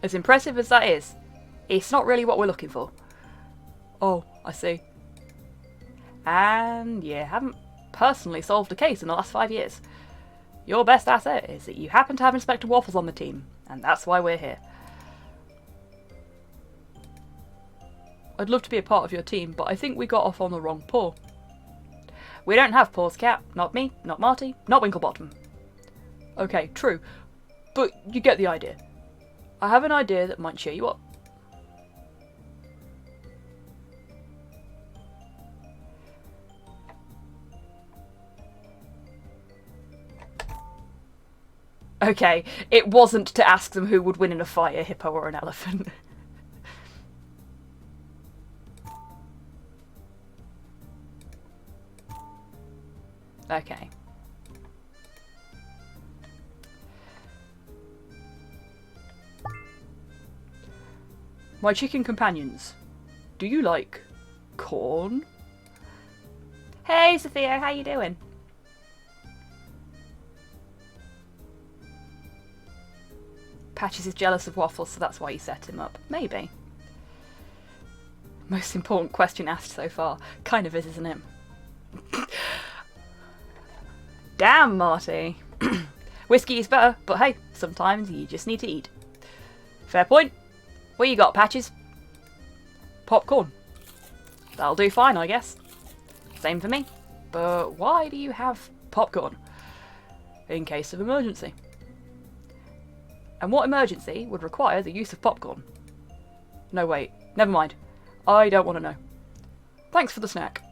A: As impressive as that is, it's not really what we're looking for. Oh, I see. And you haven't personally solved a case in the last 5 years. Your best asset is that you happen to have Inspector Waffles on the team, and that's why we're here. I'd love to be a part of your team, but I think we got off on the wrong paw. We don't have paws, Cat. Not me, not Marty, not Winklebottom. Okay, true, but you get the idea. I have an idea that might cheer you up. Okay, it wasn't to ask them who would win in a fight, a hippo or an elephant. Okay. My chicken companions, do you like corn? Hey Sophia, how you doing? Patches is jealous of Waffles, so that's why you set him up. Maybe. Most important question asked so far. Kind of is, isn't it? Damn, Marty. Whiskey is better, but hey, sometimes you just need to eat. Fair point. What you got, Patches? Popcorn. That'll do fine, I guess. Same for me. But why do you have popcorn? In case of emergency. And what emergency would require the use of popcorn? No, wait. Never mind. I don't want to know. Thanks for the snack.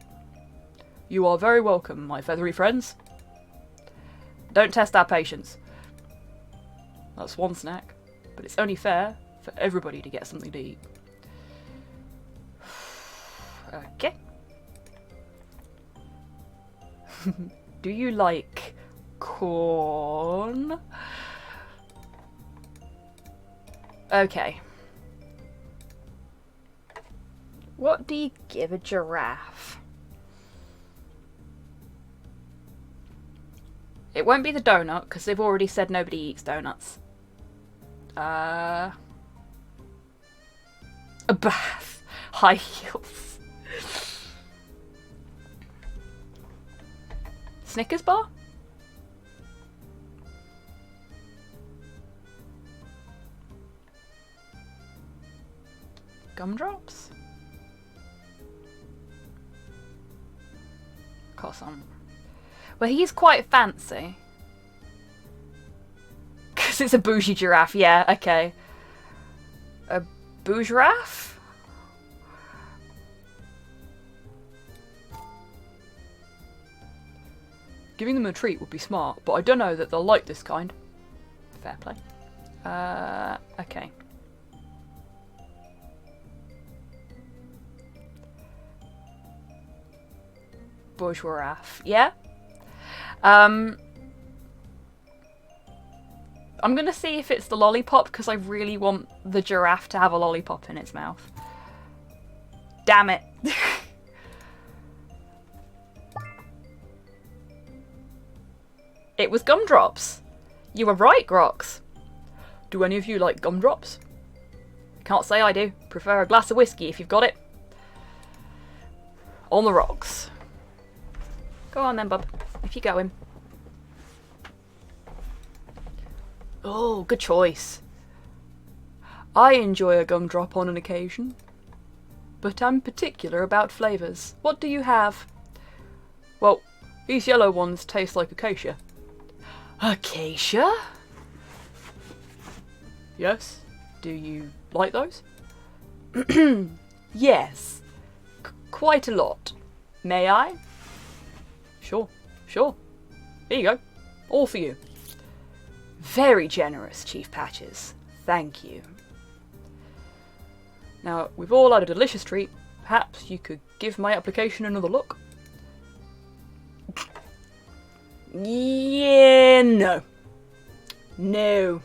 A: You are very welcome, my feathery friends. Don't test our patience. That's one snack, but it's only fair for everybody to get something to eat. Okay. Do you like corn? Okay. What do you give a giraffe? It won't be the donut, because they've already said nobody eats donuts. A bath. High heels. Snickers bar? Gumdrops? Croissant. Well, he's quite fancy. Because it's a bougie giraffe, yeah, okay. A bougiraffe? Giving them a treat would be smart, but I don't know that they'll like this kind. Fair play. Okay. Bourgeois, yeah? I'm gonna see if it's the lollipop, because I really want the giraffe to have a lollipop in its mouth. Damn it. It was gumdrops. You were right, Grox. Do any of you like gumdrops? Can't say I do. Prefer a glass of whiskey if you've got it. On the rocks. Go on then, bub. If you go in. Oh, good choice. I enjoy a gumdrop on an occasion. But I'm particular about flavours. What do you have? Well, these yellow ones taste like acacia. Acacia? Yes. Do you like those? Yes. Quite a lot. May I? Sure, sure. Here you go. All for you. Very generous, Chief Patches. Thank you. Now, we've all had a delicious treat. Perhaps you could give my application another look? Yeah, no. No.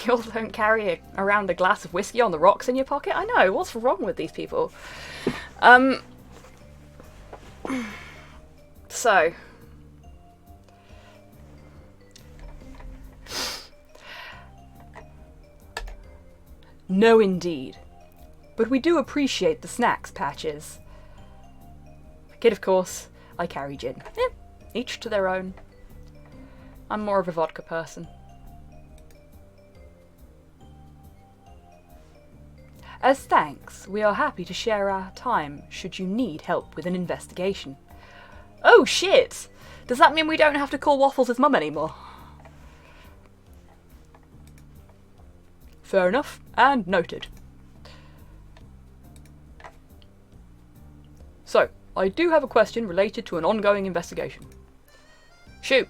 A: You all don't carry around a glass of whiskey on the rocks in your pocket? I know, what's wrong with these people? So. No, indeed. But we do appreciate the snacks, Patches. Kid, of course, I carry gin. Each to their own. I'm more of a vodka person. As thanks, we are happy to share our time should you need help with an investigation. Oh shit! Does that mean we don't have to call Waffles his mum anymore? Fair enough, and noted. So, I do have a question related to an ongoing investigation. Shoot!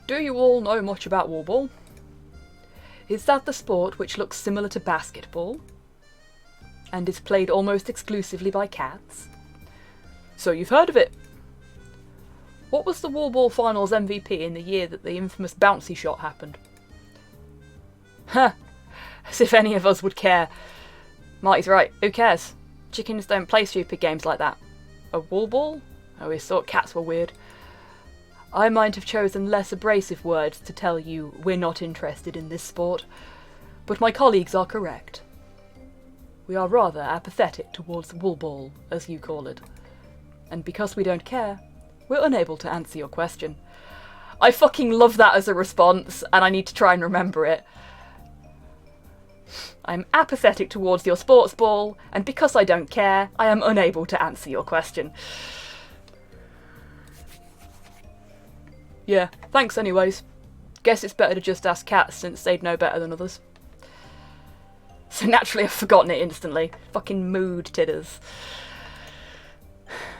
A: Do you all know much about warball? Is that the sport which looks similar to basketball? And is played almost exclusively by cats? So you've heard of it. What was the warball finals MVP in the year that the infamous bouncy shot happened? Huh. As if any of us would care. Marty's right, who cares? Chickens don't play stupid games like that. A warball? I always thought cats were weird. I might have chosen less abrasive words to tell you we're not interested in this sport, but my colleagues are correct. We are rather apathetic towards the warball, as you call it. And because we don't care, we're unable to answer your question. I fucking love that as a response, and I need to try and remember it. I'm apathetic towards your sports ball, and because I don't care, I am unable to answer your question. Yeah, thanks anyways. Guess it's better to just ask cats since they'd know better than others. So naturally I've forgotten it instantly. Fucking mood titters.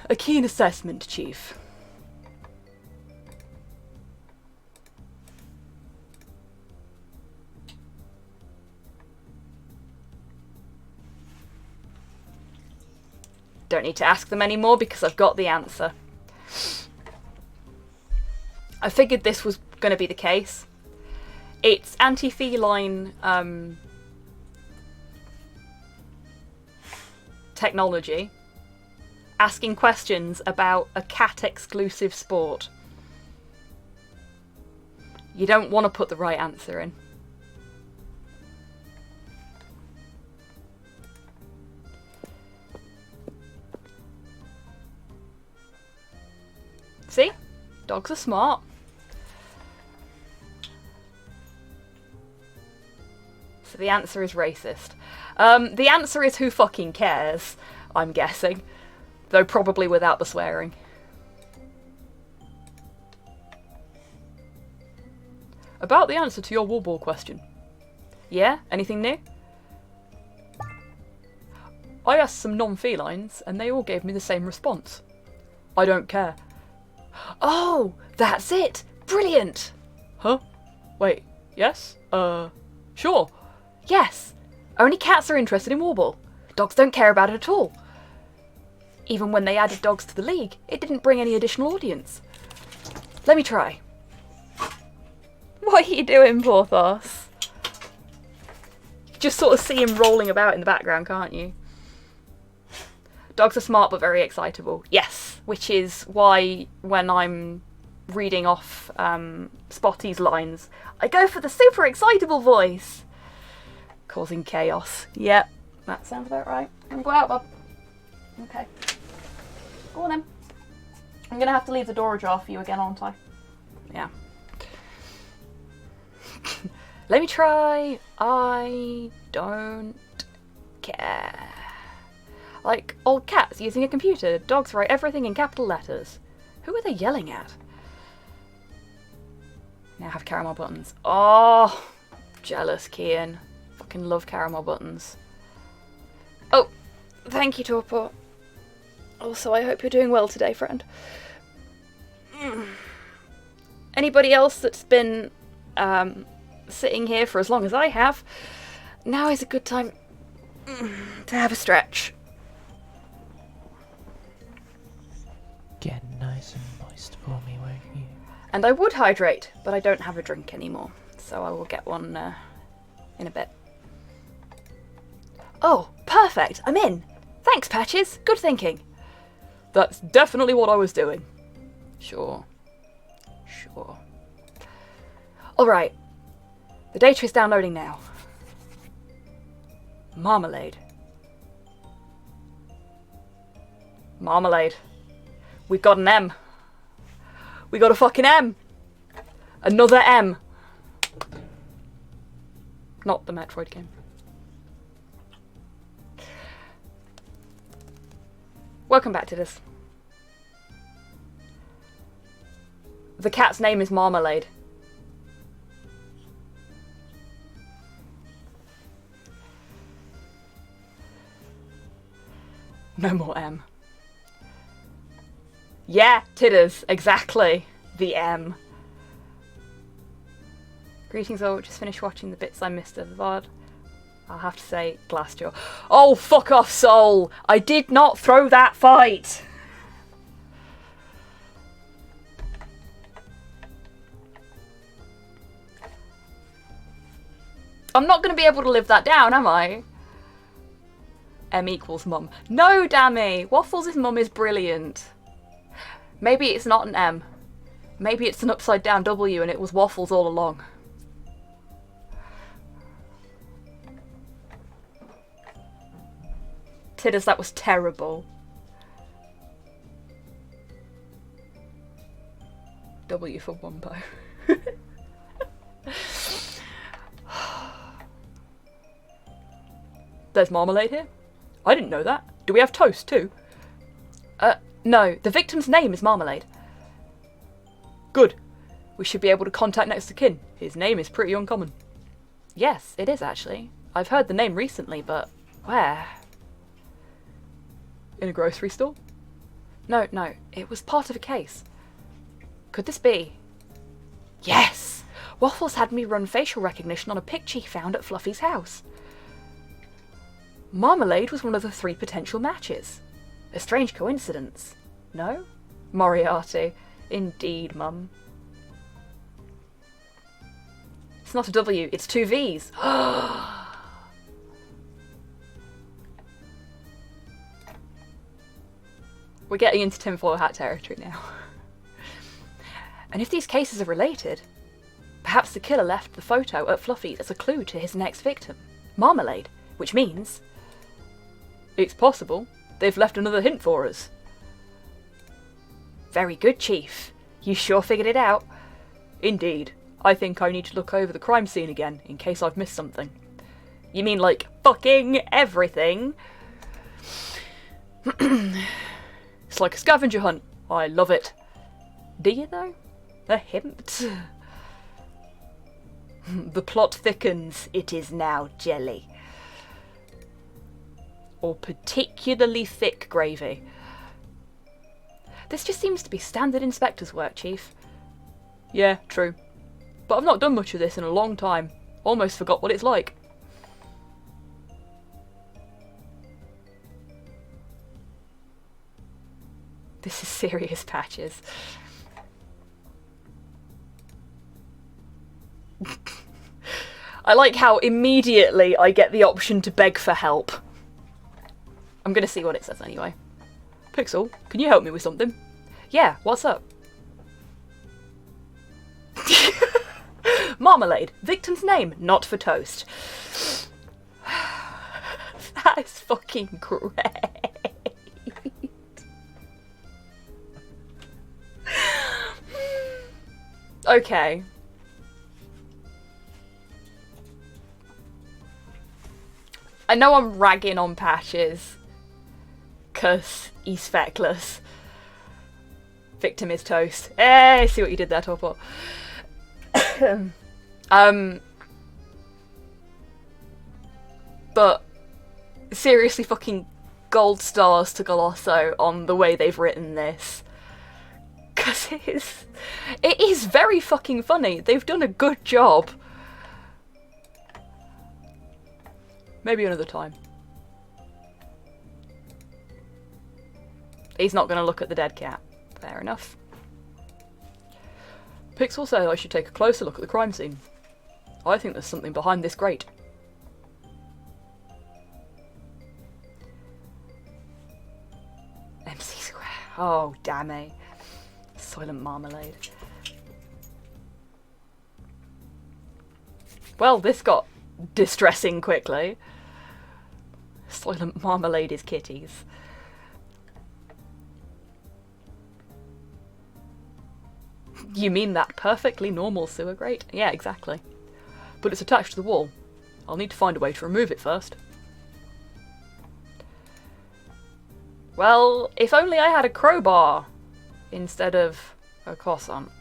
A: A keen assessment, Chief. Don't need to ask them anymore because I've got the answer. I figured this was going to be the case. It's anti-feline technology asking questions about a cat-exclusive sport. You don't want to put the right answer in. Dogs are smart. So the answer is racist. The answer is who fucking cares, I'm guessing. Though probably without the swearing. About the answer to your warball question. Yeah? Anything new? I asked some non-felines, and they all gave me the same response. I don't care. Oh, that's it! Brilliant! Huh? Wait, yes? Sure. Yes! Only cats are interested in warble. Dogs don't care about it at all. Even when they added dogs to the league, it didn't bring any additional audience. Let me try. What are you doing, Porthos? You can just sort of see him rolling about in the background, can't you? Dogs are smart but very excitable. Yes, which is why when I'm reading off Spotty's lines, I go for the super excitable voice. Causing chaos. Yep, that sounds about right. Go out, Bob. Okay. Go on then. I'm gonna have to leave the door ajar for you again, aren't I? Yeah. Let me try. I don't care. Like old cats using a computer. Dogs write everything in capital letters. Who are they yelling at? Now have caramel buttons. Oh, jealous, Kian. Fucking love caramel buttons. Oh, thank you, Torpor. Also, I hope you're doing well today, friend. Anybody else that's been sitting here for as long as I have, now is a good time to have a stretch.
C: Get nice and moist for me, won't you?
A: And I would hydrate, but I don't have a drink anymore, so I will get one in a bit. Oh, perfect! I'm in! Thanks, Patches! Good thinking! That's definitely what I was doing. Sure. Sure. Alright. The data is downloading now. Marmalade. Marmalade. We've got an M. We got a fucking M. Another M. Not the Metroid game. Welcome back to this. The cat's name is Marmalade. No more M. Yeah, titters, exactly. The M. Greetings all, just finished watching the bits I missed of the VOD. I'll have to say, Glassjaw. Oh, fuck off, Soul! I did not throw that fight! I'm not going to be able to live that down, am I? M equals mum. No, Dammy! Waffles' mum is brilliant. Maybe it's not an M. Maybe it's an upside down W and it was Waffles all along. Titters, that was terrible. W for Wumbo. There's marmalade here? I didn't know that. Do we have toast too? No. The victim's name is Marmalade. Good. We should be able to contact next of kin. His name is pretty uncommon. Yes, it is actually. I've heard the name recently, but where? In a grocery store? No, it was part of a case. Could this be? Yes! Waffles had me run facial recognition on a picture he found at Fluffy's house. Marmalade was one of the 3 potential matches. A strange coincidence. No? Moriarty. Indeed, Mum. It's not a W, it's 2 V's. We're getting into tinfoil hat territory now. And if these cases are related, perhaps the killer left the photo at Fluffy as a clue to his next victim, Marmalade, which means... It's possible they've left another hint for us. Very good, Chief. You sure figured it out? Indeed. I think I need to look over the crime scene again, in case I've missed something. You mean like fucking everything? It's like a scavenger hunt. I love it. Do you though? A hint? The plot thickens. It is now jelly. Or particularly thick gravy. This just seems to be standard inspector's work, Chief. Yeah, true. But I've not done much of this in a long time. Almost forgot what it's like. This is serious, Patches. I like how immediately I get the option to beg for help. I'm gonna see what it says anyway. Pixel, can you help me with something? Yeah, what's up? Marmalade, victim's name, not for toast. That is fucking great. Okay. I know I'm ragging on Patches, 'cause he's feckless. Victim is toast. Hey, see what you did there, Topper. But seriously, fucking gold stars to Golosso on the way they've written this. 'Cause it is very fucking funny. They've done a good job. Maybe another time. He's not going to look at the dead cat. Fair enough. Pixel said I should take a closer look at the crime scene. I think there's something behind this grate. MC Square. Oh, damn it. Soylent Marmalade. Well, this got distressing quickly. Soylent Marmalade is kitties. You mean that perfectly normal sewer grate? Yeah, exactly. But it's attached to the wall. I'll need to find a way to remove it first. Well, if only I had a crowbar instead of a croissant.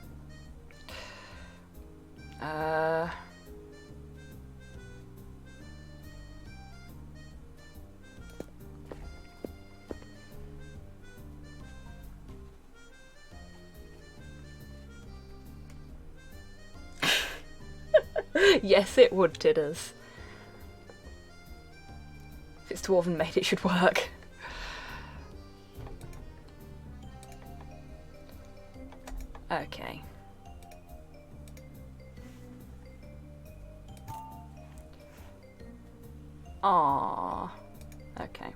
A: Yes, it would, Tidders. If it's dwarven made, it should work. Okay. Ah. Okay.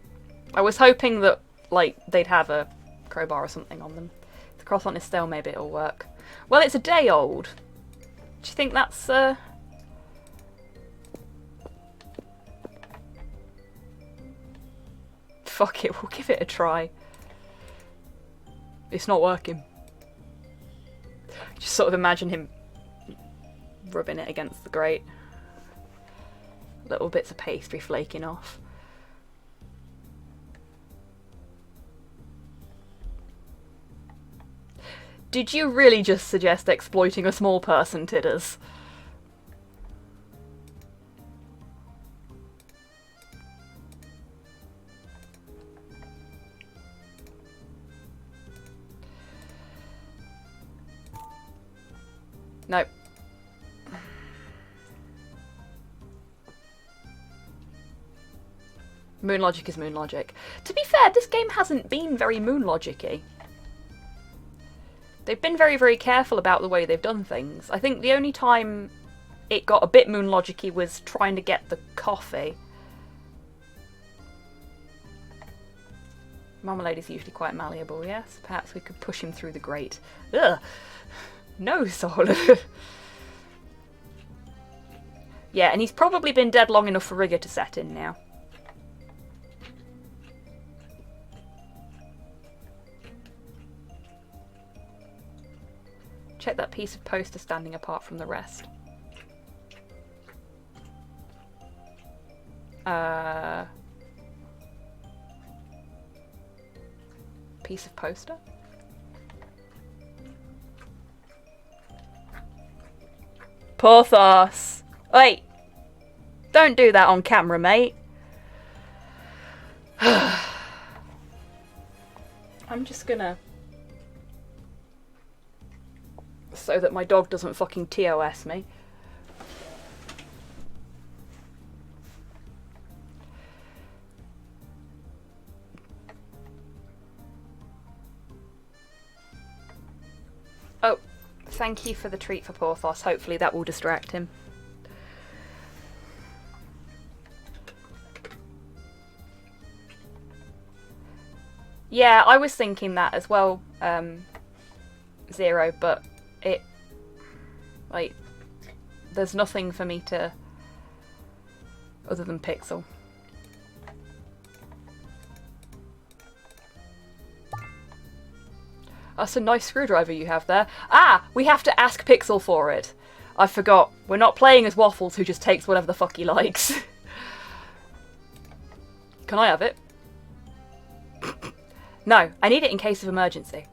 A: I was hoping that, like, they'd have a crowbar or something on them. If the croissant is stale, maybe it'll work. Well, it's a day old. Do you think that's, Fuck it, we'll give it a try. It's not working. Just sort of imagine him rubbing it against the grate. Little bits of pastry flaking off. Did you really just suggest exploiting a small person, Tidders? Nope. Moon logic is moon logic. To be fair, this game hasn't been very moon logic-y. They've been very, very careful about the way they've done things. I think the only time it got a bit moon logic-y was trying to get the coffee. Marmalade is usually quite malleable, yes? Perhaps we could push him through the grate. Ugh! No, Sol. Yeah, and he's probably been dead long enough for rigor to set in now. Check that piece of poster standing apart from the rest. Piece of poster? Porthos! Wait! Don't do that on camera, mate. I'm just gonna... so that my dog doesn't fucking TOS me. Oh, thank you for the treat for Porthos. Hopefully that will distract him. Yeah, I was thinking that as well, Zero, but it... like, there's nothing for me to... other than Pixel. That's a nice screwdriver you have there. Ah! We have to ask Pixel for it. I forgot. We're not playing as Waffles, who just takes whatever the fuck he likes. Can I have it? No, I need it in case of emergency.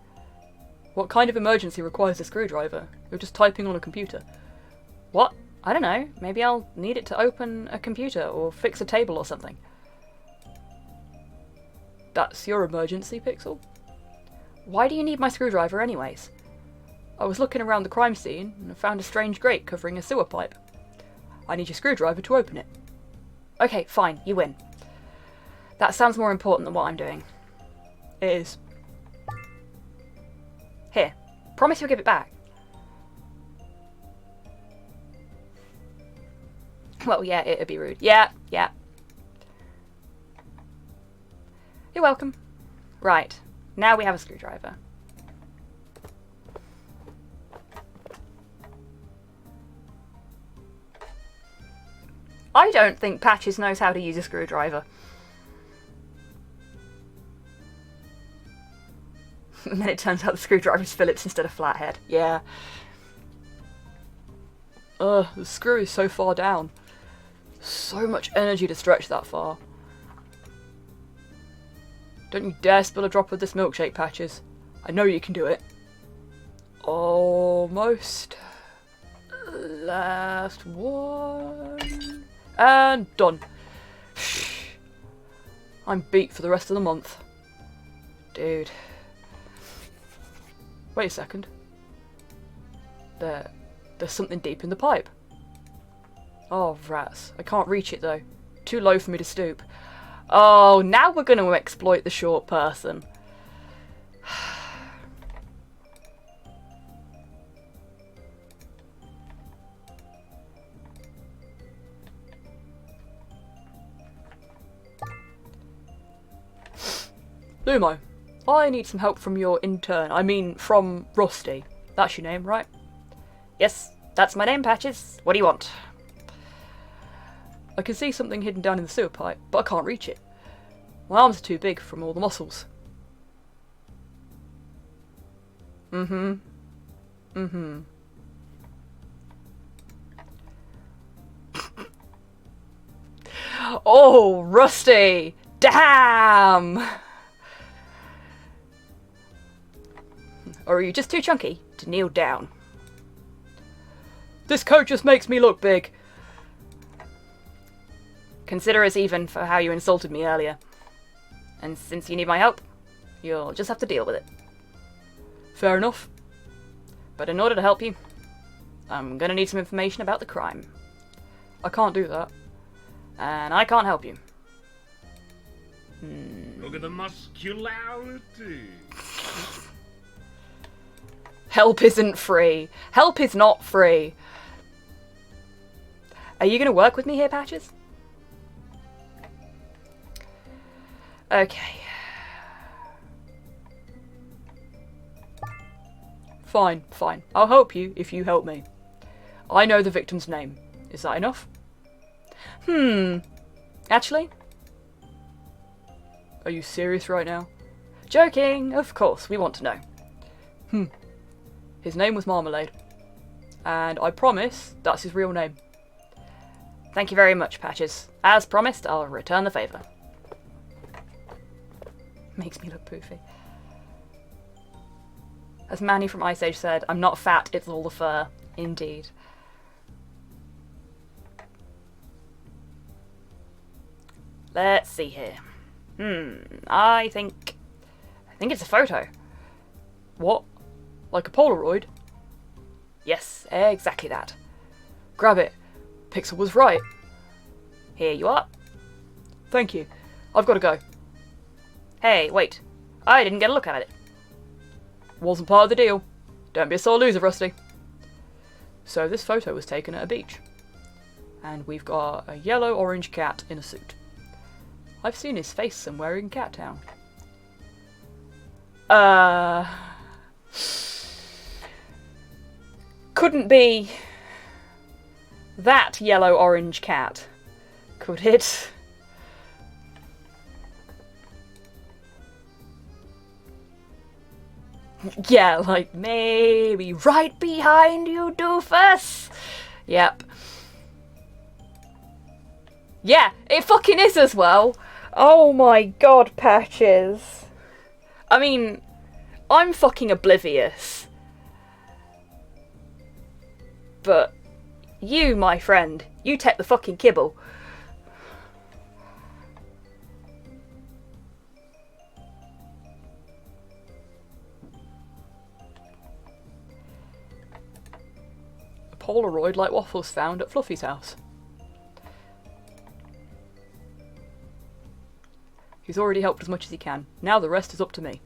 A: What kind of emergency requires a screwdriver? You're just typing on a computer. What? I don't know. Maybe I'll need it to open a computer or fix a table or something. That's your emergency, Pixel? Why do you need my screwdriver anyways? I was looking around the crime scene and found a strange grate covering a sewer pipe. I need your screwdriver to open it. Okay, fine, you win. That sounds more important than what I'm doing. It is. Here, promise you'll give it back. Well, yeah, it'd be rude. Yeah. You're welcome. Right, now we have a screwdriver. I don't think Patches knows how to use a screwdriver. And then it turns out the screwdriver is Phillips instead of flathead. Yeah. The screw is so far down. So much energy to stretch that far. Don't you dare spill a drop of this milkshake, Patches. I know you can do it. Almost. Last one. And done. I'm beat for the rest of the month. Dude. Wait a second. There's something deep in the pipe. Oh, rats. I can't reach it though. Too low for me to stoop. Oh, now we're going to exploit the short person. Lumo, I need some help from your intern. I mean, from Rusty. That's your name, right? Yes, that's my name, Patches. What do you want? I can see something hidden down in the sewer pipe, but I can't reach it. My arms are too big from all the muscles. Oh, Rusty! Damn! Or are you just too chunky to kneel down? This coat just makes me look big. Consider us even for how you insulted me earlier. And since you need my help, you'll just have to deal with it. Fair enough. But in order to help you, I'm gonna need some information about the crime. I can't do that. And I can't help you.
D: Look at the muscularity.
A: Help isn't free. Help is not free. Are you going to work with me here, Patches? Okay. Fine. I'll help you if you help me. I know the victim's name. Is that enough? Actually? Are you serious right now? Joking, of course, we want to know. His name was Marmalade. And I promise that's his real name. Thank you very much, Patches. As promised, I'll return the favour. Makes me look poofy. As Manny from Ice Age said, I'm not fat, it's all the fur. Indeed. Let's see here. I think it's a photo. What? Like a Polaroid? Yes, exactly that. Grab it. Pixel was right. Here you are. Thank you. I've got to go. Hey, wait. I didn't get a look at it. Wasn't part of the deal. Don't be a sore loser, Rusty. So this photo was taken at a beach. And we've got a yellow-orange cat in a suit. I've seen his face somewhere in Cat Town. Couldn't be that yellow-orange cat, could it? Yeah, like maybe right behind you, doofus. Yep. Yeah, it fucking is as well. Oh my god, Patches. I mean, I'm fucking oblivious. But you, my friend, you take the fucking kibble. A Polaroid like Waffles found at Fluffy's house. He's already helped as much as he can. Now the rest is up to me.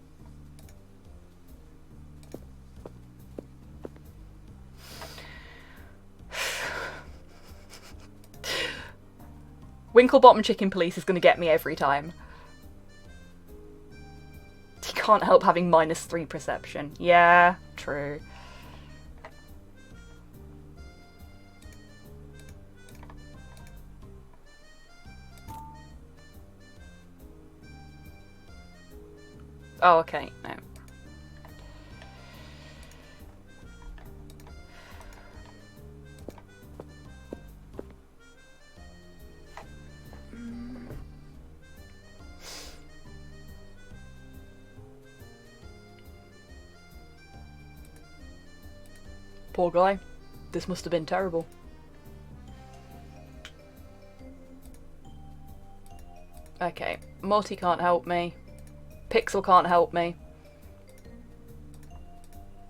A: Winklebottom Chicken Police is going to get me every time. He can't help having -3 perception. Yeah, true. Oh, okay, no. Poor guy. This must have been terrible. Okay, Morty can't help me. Pixel can't help me.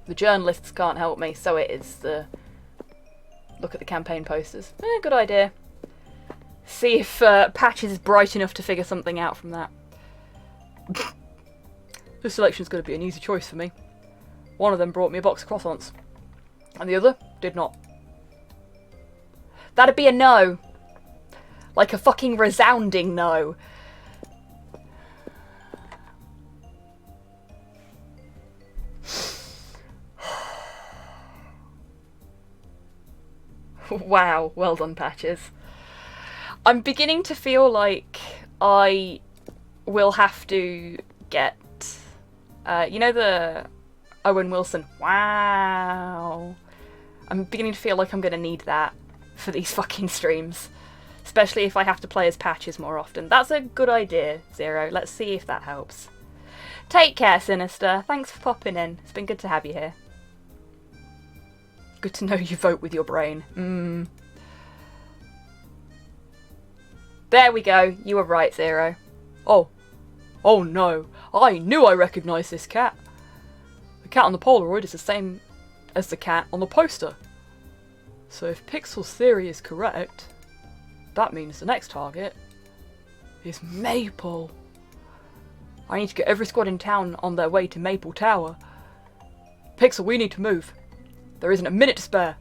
A: The journalists can't help me, so it is the... Look at the campaign posters. Good idea. See if Patches is bright enough to figure something out from that. This selection's going to be an easy choice for me. One of them brought me a box of croissants. And the other did not. That'd be a no. Like a fucking resounding no. Wow, well done, Patches. I'm beginning to feel like I will have to get, you know, the Owen Wilson, wow. I'm beginning to feel like I'm going to need that for these fucking streams. Especially if I have to play as Patches more often. That's a good idea, Zero. Let's see if that helps. Take care, Sinister. Thanks for popping in. It's been good to have you here. Good to know you vote with your brain. There we go. You were right, Zero. Oh. Oh no. I knew I recognised this cat. The cat on the Polaroid is the same as the cat on the poster. So if Pixel's theory is correct, that means the next target is Maple. I need to get every squad in town on their way to Maple Tower. Pixel, we need to move. There isn't a minute to spare.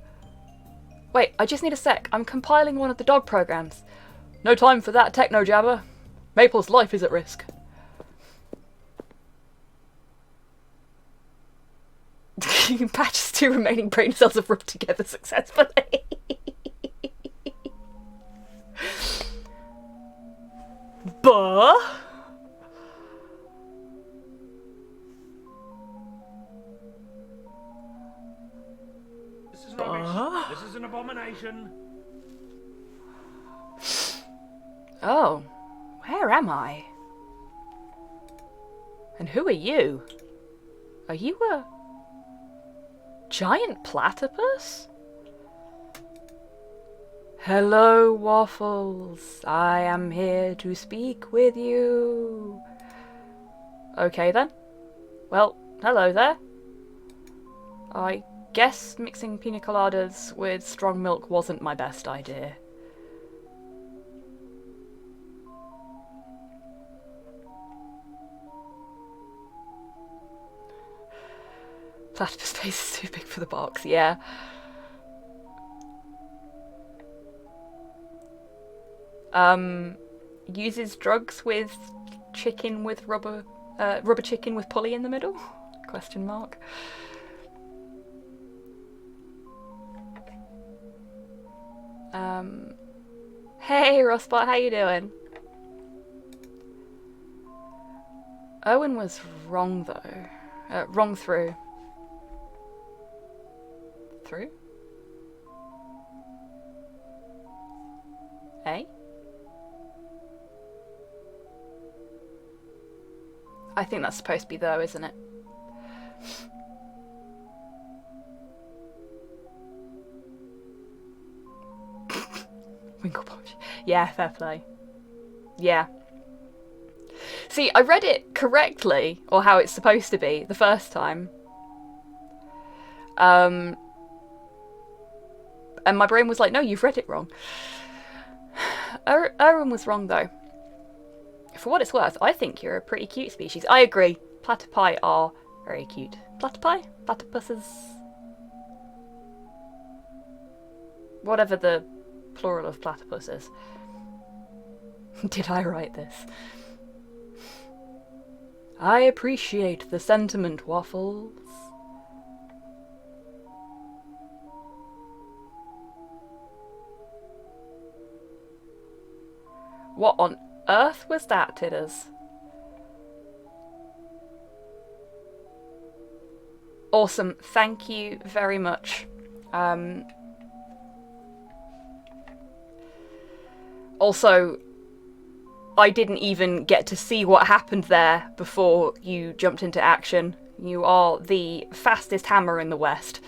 A: Wait, I just need a sec. I'm compiling one of the dog programs. No time for that, techno jabber. Maple's life is at risk. Patch's 2 remaining brain cells have rubbed together successfully. Buh?
D: is rubbish. This is an abomination.
A: Oh, where am I? And who are you? Are you a giant platypus? Hello, Waffles. I am here to speak with you. Okay then. Well, hello there. I guess mixing pina coladas with strong milk wasn't my best idea. Platypus face is too big for the box, yeah. Uses drugs with chicken with rubber chicken with pulley in the middle? Question mark. Hey Rustbot, how you doing? Owen was wrong though. Wrong through. Through? Eh? I think that's supposed to be though, isn't it? Winklepunch. Yeah, fair play. Yeah. See, I read it correctly, or how it's supposed to be, the first time. And my brain was like, no, you've read it wrong. Owen was wrong though. For what it's worth, I think you're a pretty cute species. I agree. Platypi are very cute. Platypi? Platypuses? Whatever the plural of platypus is. Did I write this? I appreciate the sentiment, Waffles. What on earth was that, Tidders? Awesome, thank you very much. Also, I didn't even get to see what happened there before you jumped into action. You are the fastest hammer in the West.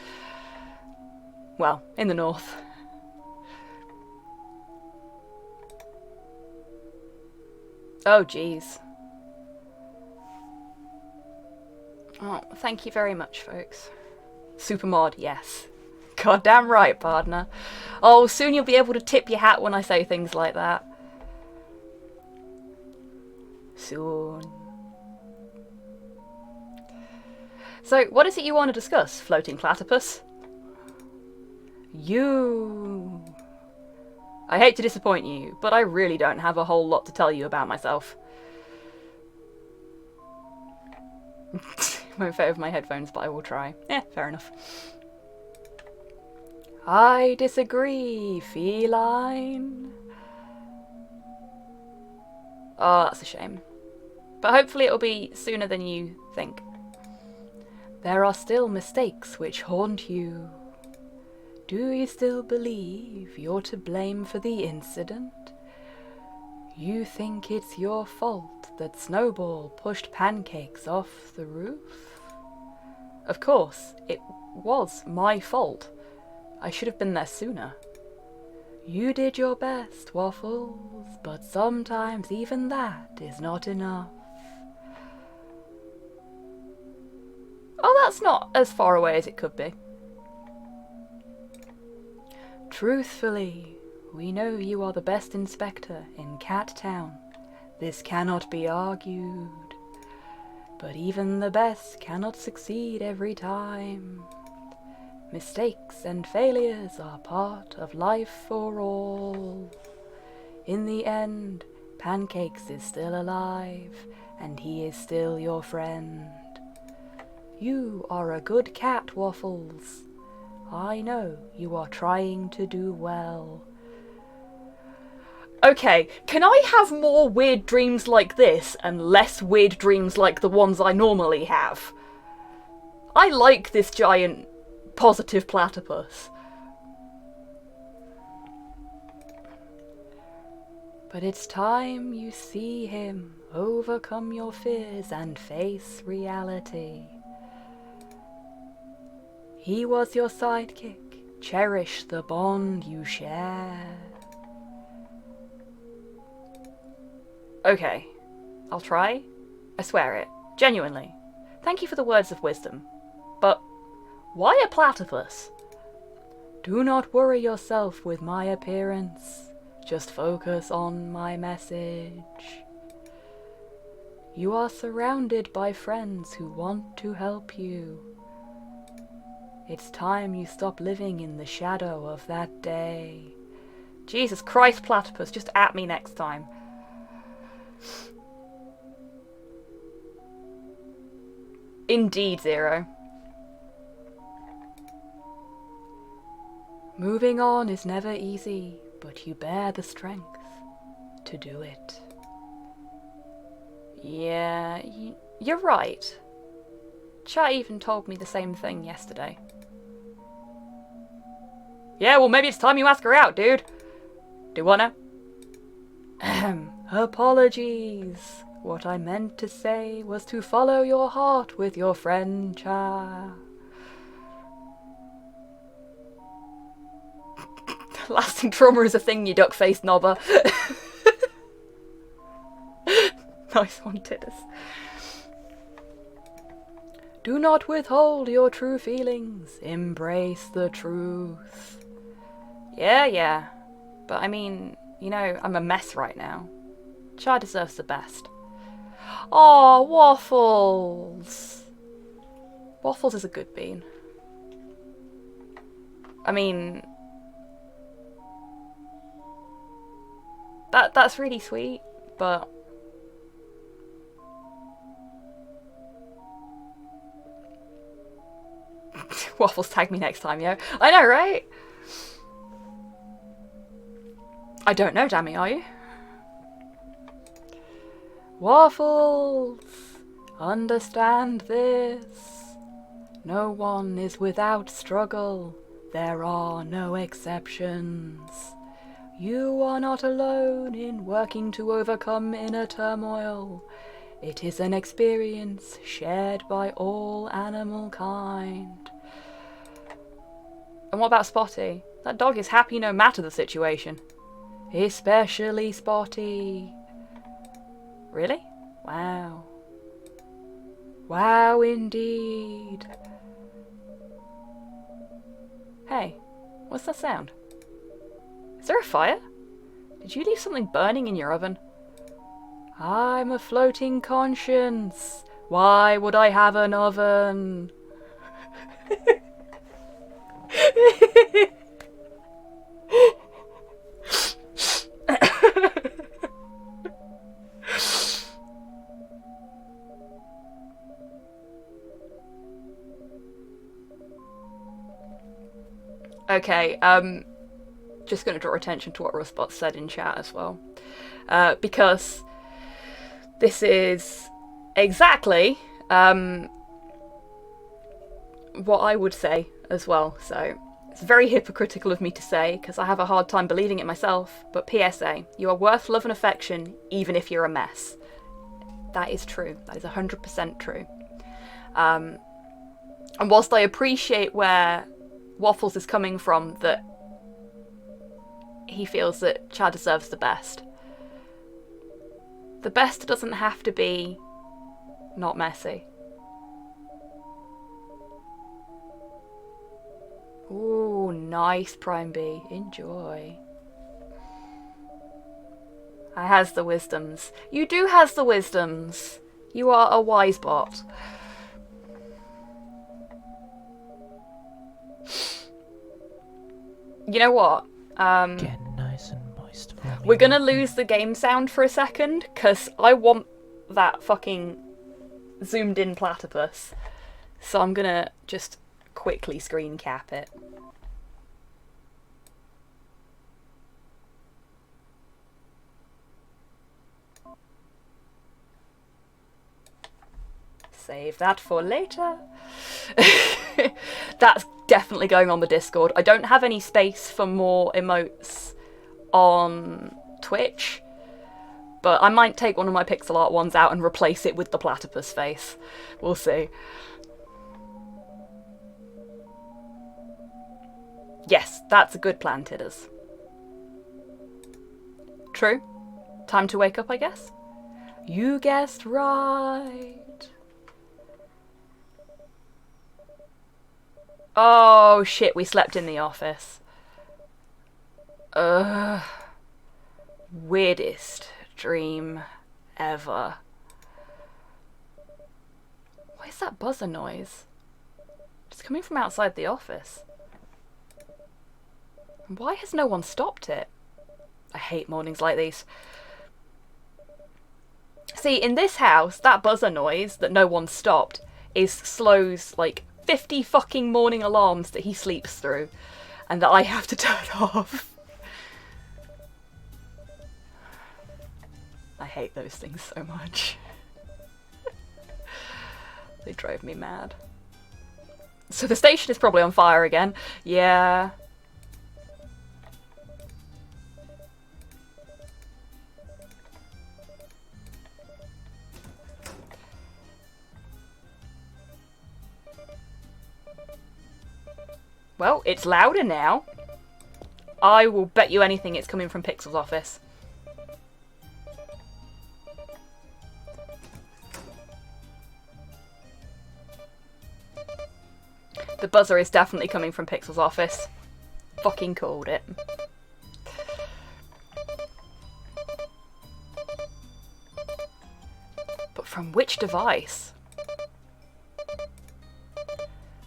A: Well, in the North. Oh, jeez. Oh, thank you very much, folks. Supermod, yes. Goddamn right, partner. Oh, soon you'll be able to tip your hat when I say things like that. Soon. So, what is it you want to discuss, floating platypus? You. I hate to disappoint you, but I really don't have a whole lot to tell you about myself. Won't fit with my headphones, but I will try. Yeah, fair enough. I disagree, feline. Oh, that's a shame. But hopefully it'll be sooner than you think. There are still mistakes which haunt you. Do you still believe you're to blame for the incident? You think it's your fault that Snowball pushed pancakes off the roof? Of course, it was my fault. I should have been there sooner. You did your best, Waffles, but sometimes even that is not enough. Oh, that's not as far away as it could be. Truthfully, we know you are the best inspector in Cat Town. This cannot be argued. But even the best cannot succeed every time. Mistakes and failures are part of life for all. In the end, Pancakes is still alive, and he is still your friend. You are a good cat, Waffles. I know you are trying to do well. Okay, can I have more weird dreams like this and less weird dreams like the ones I normally have? I like this giant positive platypus. But it's time you see him overcome your fears and face reality. He was your sidekick, cherish the bond you share. Okay, I'll try. I swear it, genuinely. Thank you for the words of wisdom. But why a platypus? Do not worry yourself with my appearance. Just focus on my message. You are surrounded by friends who want to help you. It's time you stop living in the shadow of that day. Jesus Christ, platypus, just at me next time. Indeed, Zero. Moving on is never easy, but you bear the strength to do it. Yeah, you're right. Chat even told me the same thing yesterday. Yeah, well maybe it's time you ask her out, dude. Do you wanna? Apologies. What I meant to say was to follow your heart with your friend Cha. Lasting trauma is a thing, you duck-faced knobber. Nice one, Titus. Do not withhold your true feelings. Embrace the truth. Yeah. But I mean, you know, I'm a mess right now. Char deserves the best. Aw, Waffles. Waffles is a good bean. I mean, that's really sweet, but Waffles, tag me next time, yo. I know, right? I don't know, Dammy, are you? Waffles, understand this. No one is without struggle. There are no exceptions. You are not alone in working to overcome inner turmoil. It is an experience shared by all animal kind. And what about Spotty? That dog is happy no matter the situation. Especially Spotty. Really? Wow. Wow indeed. Hey, what's that sound? Is there a fire? Did you leave something burning in your oven? I'm a floating conscience. Why would I have an oven? Okay, just going to draw attention to what Rustbot said in chat as well. Because this is exactly what I would say as well. So it's very hypocritical of me to say, because I have a hard time believing it myself. But PSA, you are worth love and affection, even if you're a mess. That is true. That is 100% true. And whilst I appreciate where Waffles is coming from, that he feels that Chad deserves the best. The best doesn't have to be not messy. Ooh, nice, Prime B. Enjoy. I has the wisdoms. You do has the wisdoms. You are a wise bot. You know what?
C: Get nice and moist for me.
A: We're gonna lose the game sound for a second, because I want that fucking zoomed in platypus. So I'm gonna just quickly screen cap it. Save that for later. That's definitely going on the Discord. I don't have any space for more emotes on Twitch, but I might take one of my pixel art ones out and replace it with the platypus face. We'll see. Yes, that's a good plan, Tidders. True. Time to wake up, I guess? You guessed right. Oh shit, we slept in the office. Weirdest dream ever. What is that buzzer noise? It's coming from outside the office. Why has no one stopped it? I hate mornings like these. See, in this house, that buzzer noise that no one stopped is Slow's, like, 50 fucking morning alarms that he sleeps through and that I have to turn off. I hate those things so much. They drive me mad. So the station is probably on fire again. Yeah. Well, it's louder now. I will bet you anything it's coming from Pixel's office. The buzzer is definitely coming from Pixel's office. Fucking called it. But from which device?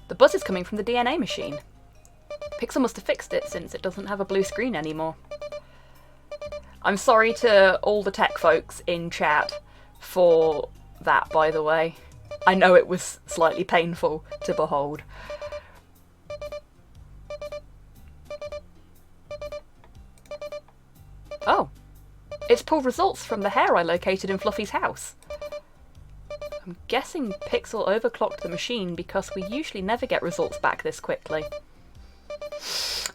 A: The buzz is coming from the DNA machine. Pixel must have fixed it since it doesn't have a blue screen anymore. I'm sorry to all the tech folks in chat for that, by the way. I know it was slightly painful to behold. Oh, it's pulled results from the hair I located in Fluffy's house. I'm guessing Pixel overclocked the machine because we usually never get results back this quickly.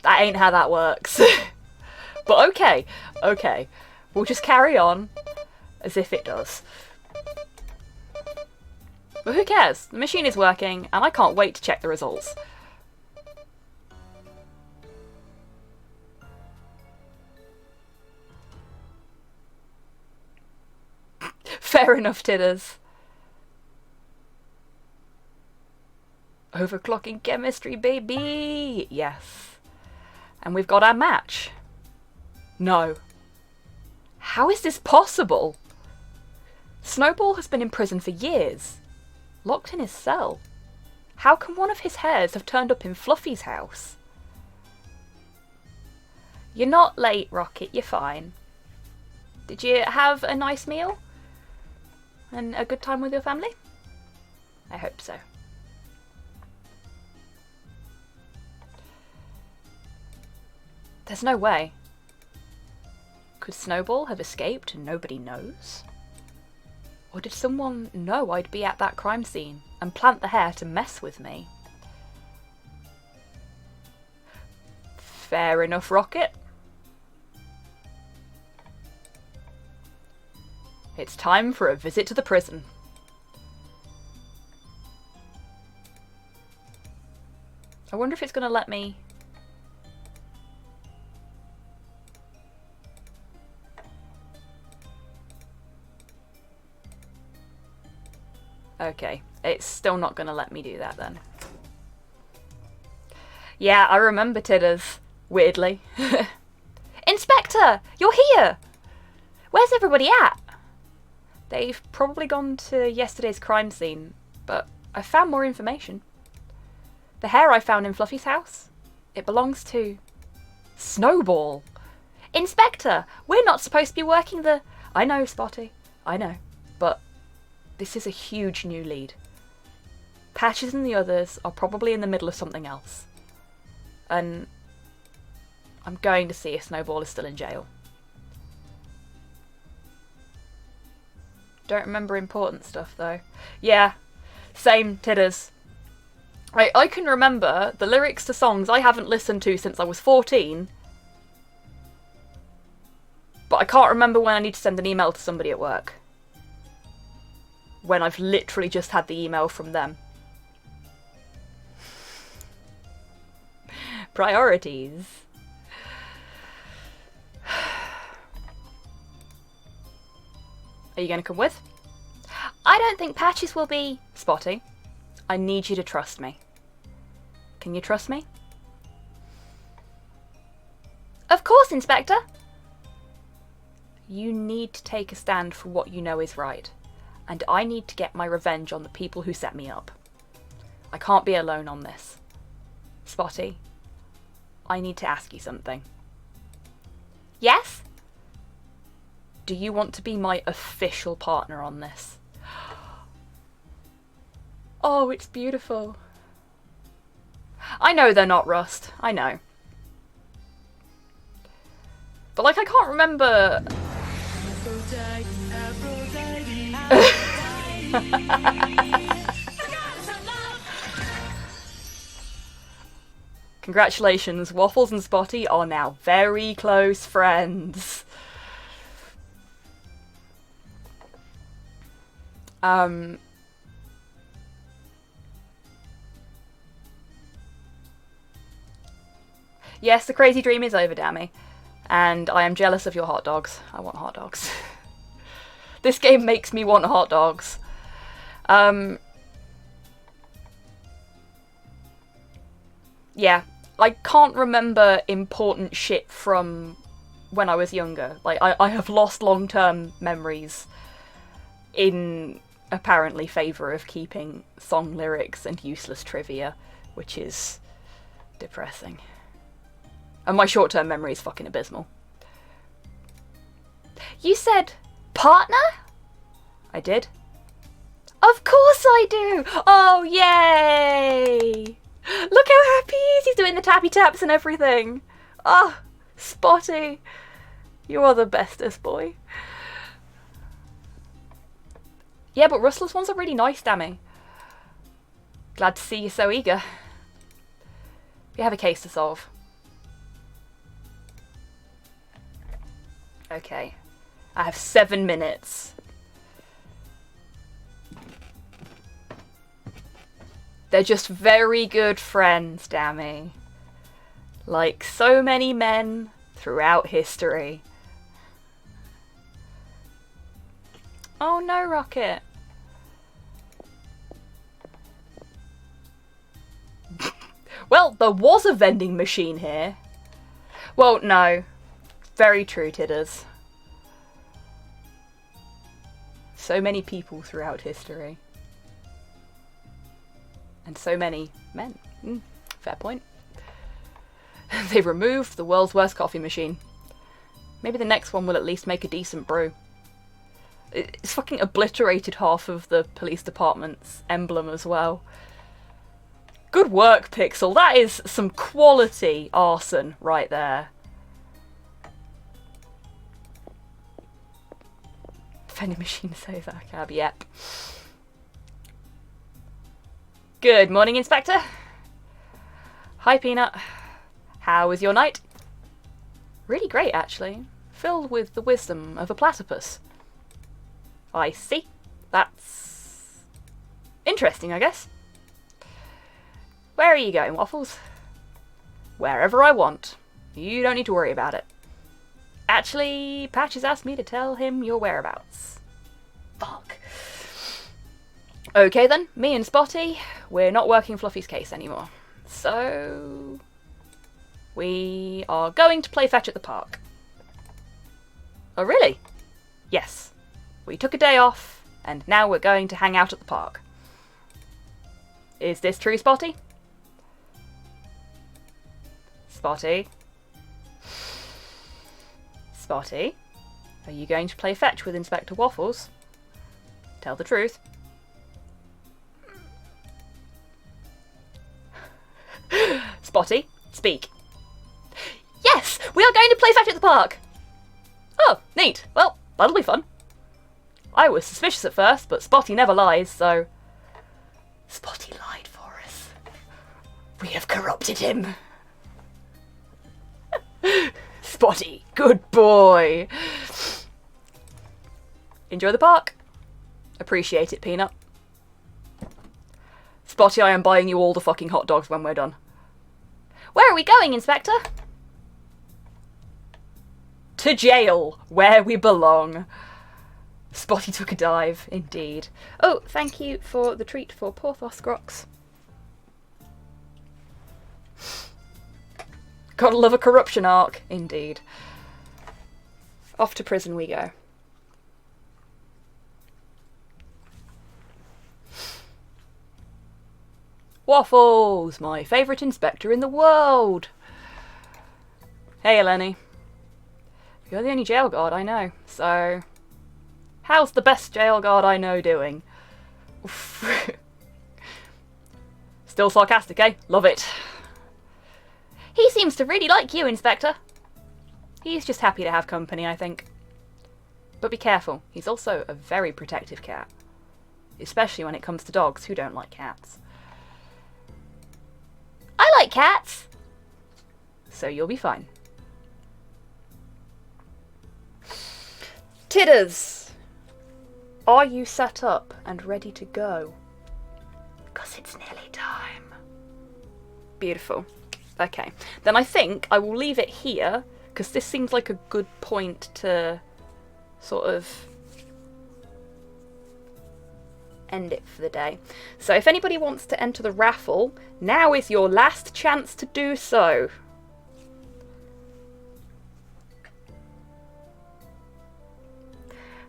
A: That ain't how that works. But okay, okay. We'll just carry on as if it does. But who cares? The machine is working and I can't wait to check the results. Fair enough, Tidders. Overclocking chemistry, baby! Yes. And we've got our match. No. How is this possible? Snowball has been in prison for years. Locked in his cell. How can one of his hairs have turned up in Fluffy's house? You're not late, Rocket. You're fine. Did you have a nice meal? And a good time with your family? I hope so. There's no way. Could Snowball have escaped and nobody knows? Or did someone know I'd be at that crime scene and plant the hair to mess with me? Fair enough, Rocket. It's time for a visit to the prison. I wonder if it's going to let me... Okay, it's still not going to let me do that then. Yeah, I remember Tidders, weirdly. Inspector! You're here! Where's everybody at? They've probably gone to yesterday's crime scene, but I found more information. The hair I found in Fluffy's house, it belongs to Snowball. Inspector, we're not supposed to be working the... I know, Spotty, I know, but this is a huge new lead. Patches and the others are probably in the middle of something else. And I'm going to see if Snowball is still in jail. Don't remember important stuff though. Yeah, Same, titters. I can remember the lyrics to songs I haven't listened to since I was 14, but I can't remember when I need to send an email to somebody at work. When I've literally just had the email from them. Priorities. Are you going to come with? I don't think Patches will be... Spotty, I need you to trust me. Can you trust me? Of course, Inspector! You need to take a stand for what you know is right. And I need to get my revenge on the people who set me up. I can't be alone on this. Spotty, I need to ask you something. Yes? Do you want to be my official partner on this? Oh, it's beautiful. I know they're not Rust. I know. But, like, I can't remember... Congratulations, Waffles and Spotty are now very close friends. Yes, the crazy dream is over, Dammy. And I am jealous of your hot dogs. I want hot dogs. This game makes me want hot dogs. Yeah, I can't remember important shit from when I was younger. Like, I have lost long-term memories in apparently favour of keeping song lyrics and useless trivia, which is depressing. And my short-term memory is fucking abysmal. You said partner? I did. Of course I do! Oh, yay! Look how happy he is! He's doing the tappy taps and everything. Oh, Spotty. You are the bestest boy. Yeah, but Rustless ones are really nice, Dammy. Glad to see you so eager. We have a case to solve. Okay. I have 7 minutes. They're just very good friends, Dammy. Like so many men throughout history. Oh no, Rocket. Well, there was a vending machine here. Well, no. Very true, Tidders. So many people throughout history. And so many men. Fair point. They removed the world's worst coffee machine. Maybe the next one will at least make a decent brew. It's fucking obliterated half of the police department's emblem as well. Good work, Pixel. That is some quality arson right there. Vending machine saves our cab, yep. Good morning, Inspector. Hi, Peanut. How was your night? Really great, actually. Filled with the wisdom of a platypus. I see. That's interesting, I guess. Where are you going, Waffles? Wherever I want. You don't need to worry about it. Actually, Patches asked me to tell him your whereabouts. Fuck. Okay then, me and Spotty, we're not working Fluffy's case anymore. So... we are going to play fetch at the park. Oh really? Yes. We took a day off, and now we're going to hang out at the park. Is this true, Spotty? Spotty? Spotty? Are you going to play fetch with Inspector Waffles? Tell the truth. Spotty, speak. Yes! We are going to play fetch at the park! Oh, neat. Well, that'll be fun. I was suspicious at first, but Spotty never lies, so... Spotty lied for us. We have corrupted him. Spotty, good boy. Enjoy the park. Appreciate it, Peanut. Spotty, I am buying you all the fucking hot dogs when we're done. Where are we going, Inspector? To jail, where we belong. Spotty took a dive, indeed. Oh, thank you for the treat for Porthos Grox. Gotta love a corruption arc, indeed. Off to prison we go. Waffles, my favourite inspector in the world. Hey, Eleni. You're the only jail guard I know, so... How's the best jail guard I know doing? Still sarcastic, eh? Love it. He seems to really like you, Inspector. He's just happy to have company, I think. But be careful, he's also a very protective cat. Especially when it comes to dogs who don't like cats. I like cats! So you'll be fine. Tidders! Are you set up and ready to go? 'Cause it's nearly time. Beautiful. Okay. Then I think I will leave it here, because this seems like a good point to sort of end it for the day. So if anybody wants to enter the raffle, now is your last chance to do so.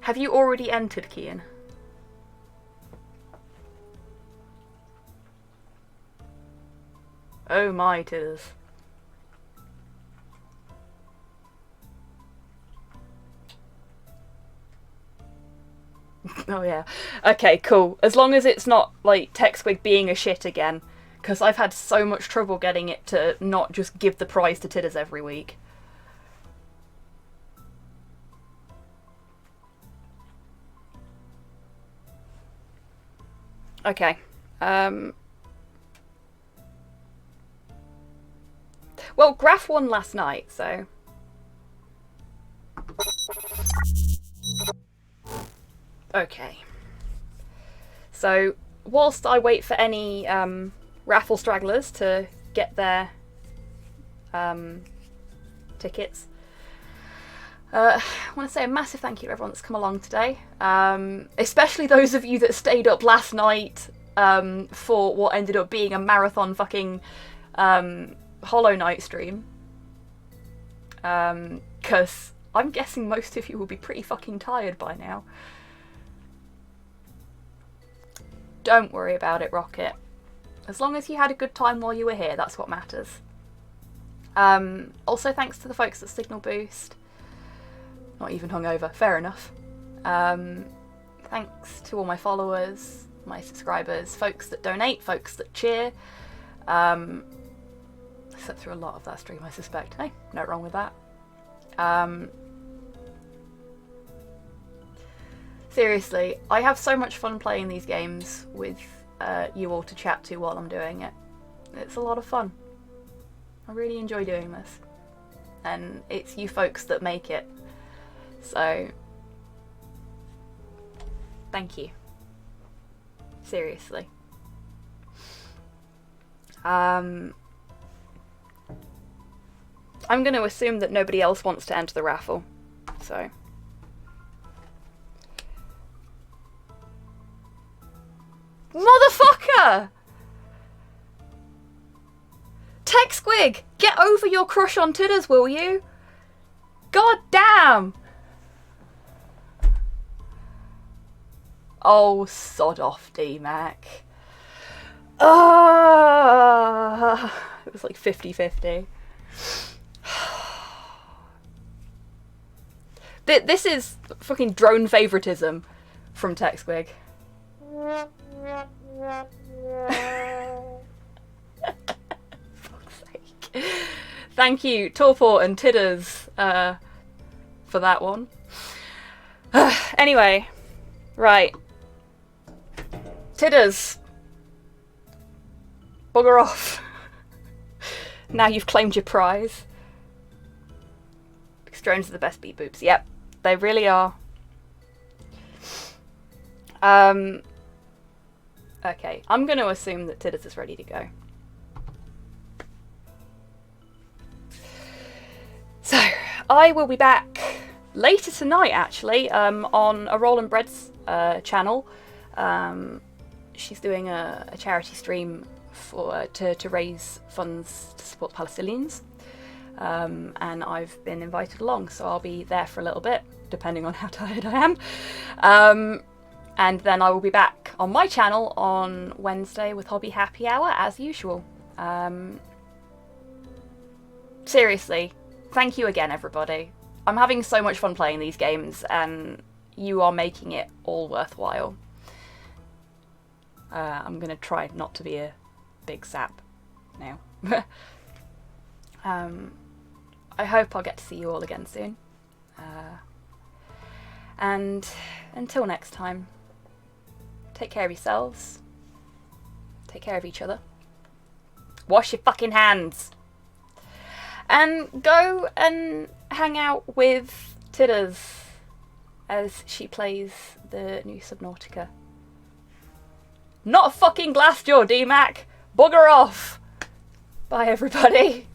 A: Have you already entered, Kian? Oh my, Tidders. Oh yeah. Okay, cool. As long as it's not like HobbySquig being a shit again, because I've had so much trouble getting it to not just give the prize to Tidders every week. Okay. Well, Graf won last night, so... Okay. So, whilst I wait for any raffle stragglers to get their tickets, I want to say a massive thank you to everyone that's come along today, especially those of you that stayed up last night for what ended up being a marathon fucking Hollow Knight stream, because I'm guessing most of you will be pretty fucking tired by now. Don't worry about it, Rocket. As long as you had a good time while you were here, that's what matters. Also thanks to the folks at Signal Boost. Not even hungover, fair enough. Thanks to all my followers, my subscribers, folks that donate, folks that cheer. I slept through a lot of that stream, I suspect. Hey, no wrong with that. Seriously, I have so much fun playing these games with you all to chat to while I'm doing it. It's a lot of fun. I really enjoy doing this. And it's you folks that make it. So, thank you. Seriously. I'm going to assume that nobody else wants to enter the raffle. So. Motherfucker! HobbySquig, get over your crush on Tidders, will you? God damn! Oh, sod off, D-Mac. It was like 50-50. This is fucking drone favoritism from HobbySquig. Fuck's sake. Thank you, Torport and Tidders, for that one. Anyway, right. Tidders, Bugger off. Now you've claimed your prize. Because drones are the best beep boops. Yep, they really are. Okay, I'm going to assume that Tidders is ready to go. So, I will be back later tonight, actually, on a Roll and Bread's channel. She's doing a charity stream for to raise funds to support the Palestinians. And I've been invited along, so I'll be there for a little bit, depending on how tired I am. And then I will be back on my channel on Wednesday with Hobby Happy Hour, as usual. Seriously, thank you again, everybody. I'm having so much fun playing these games, and you are making it all worthwhile. I'm going to try not to be a big sap now. I hope I'll get to see you all again soon. And until next time, take care of yourselves. Take care of each other. Wash your fucking hands. And go and hang out with Tidders as she plays the new Subnautica. Not a fucking Glassjaw, D-Mac. Bugger off. Bye, everybody.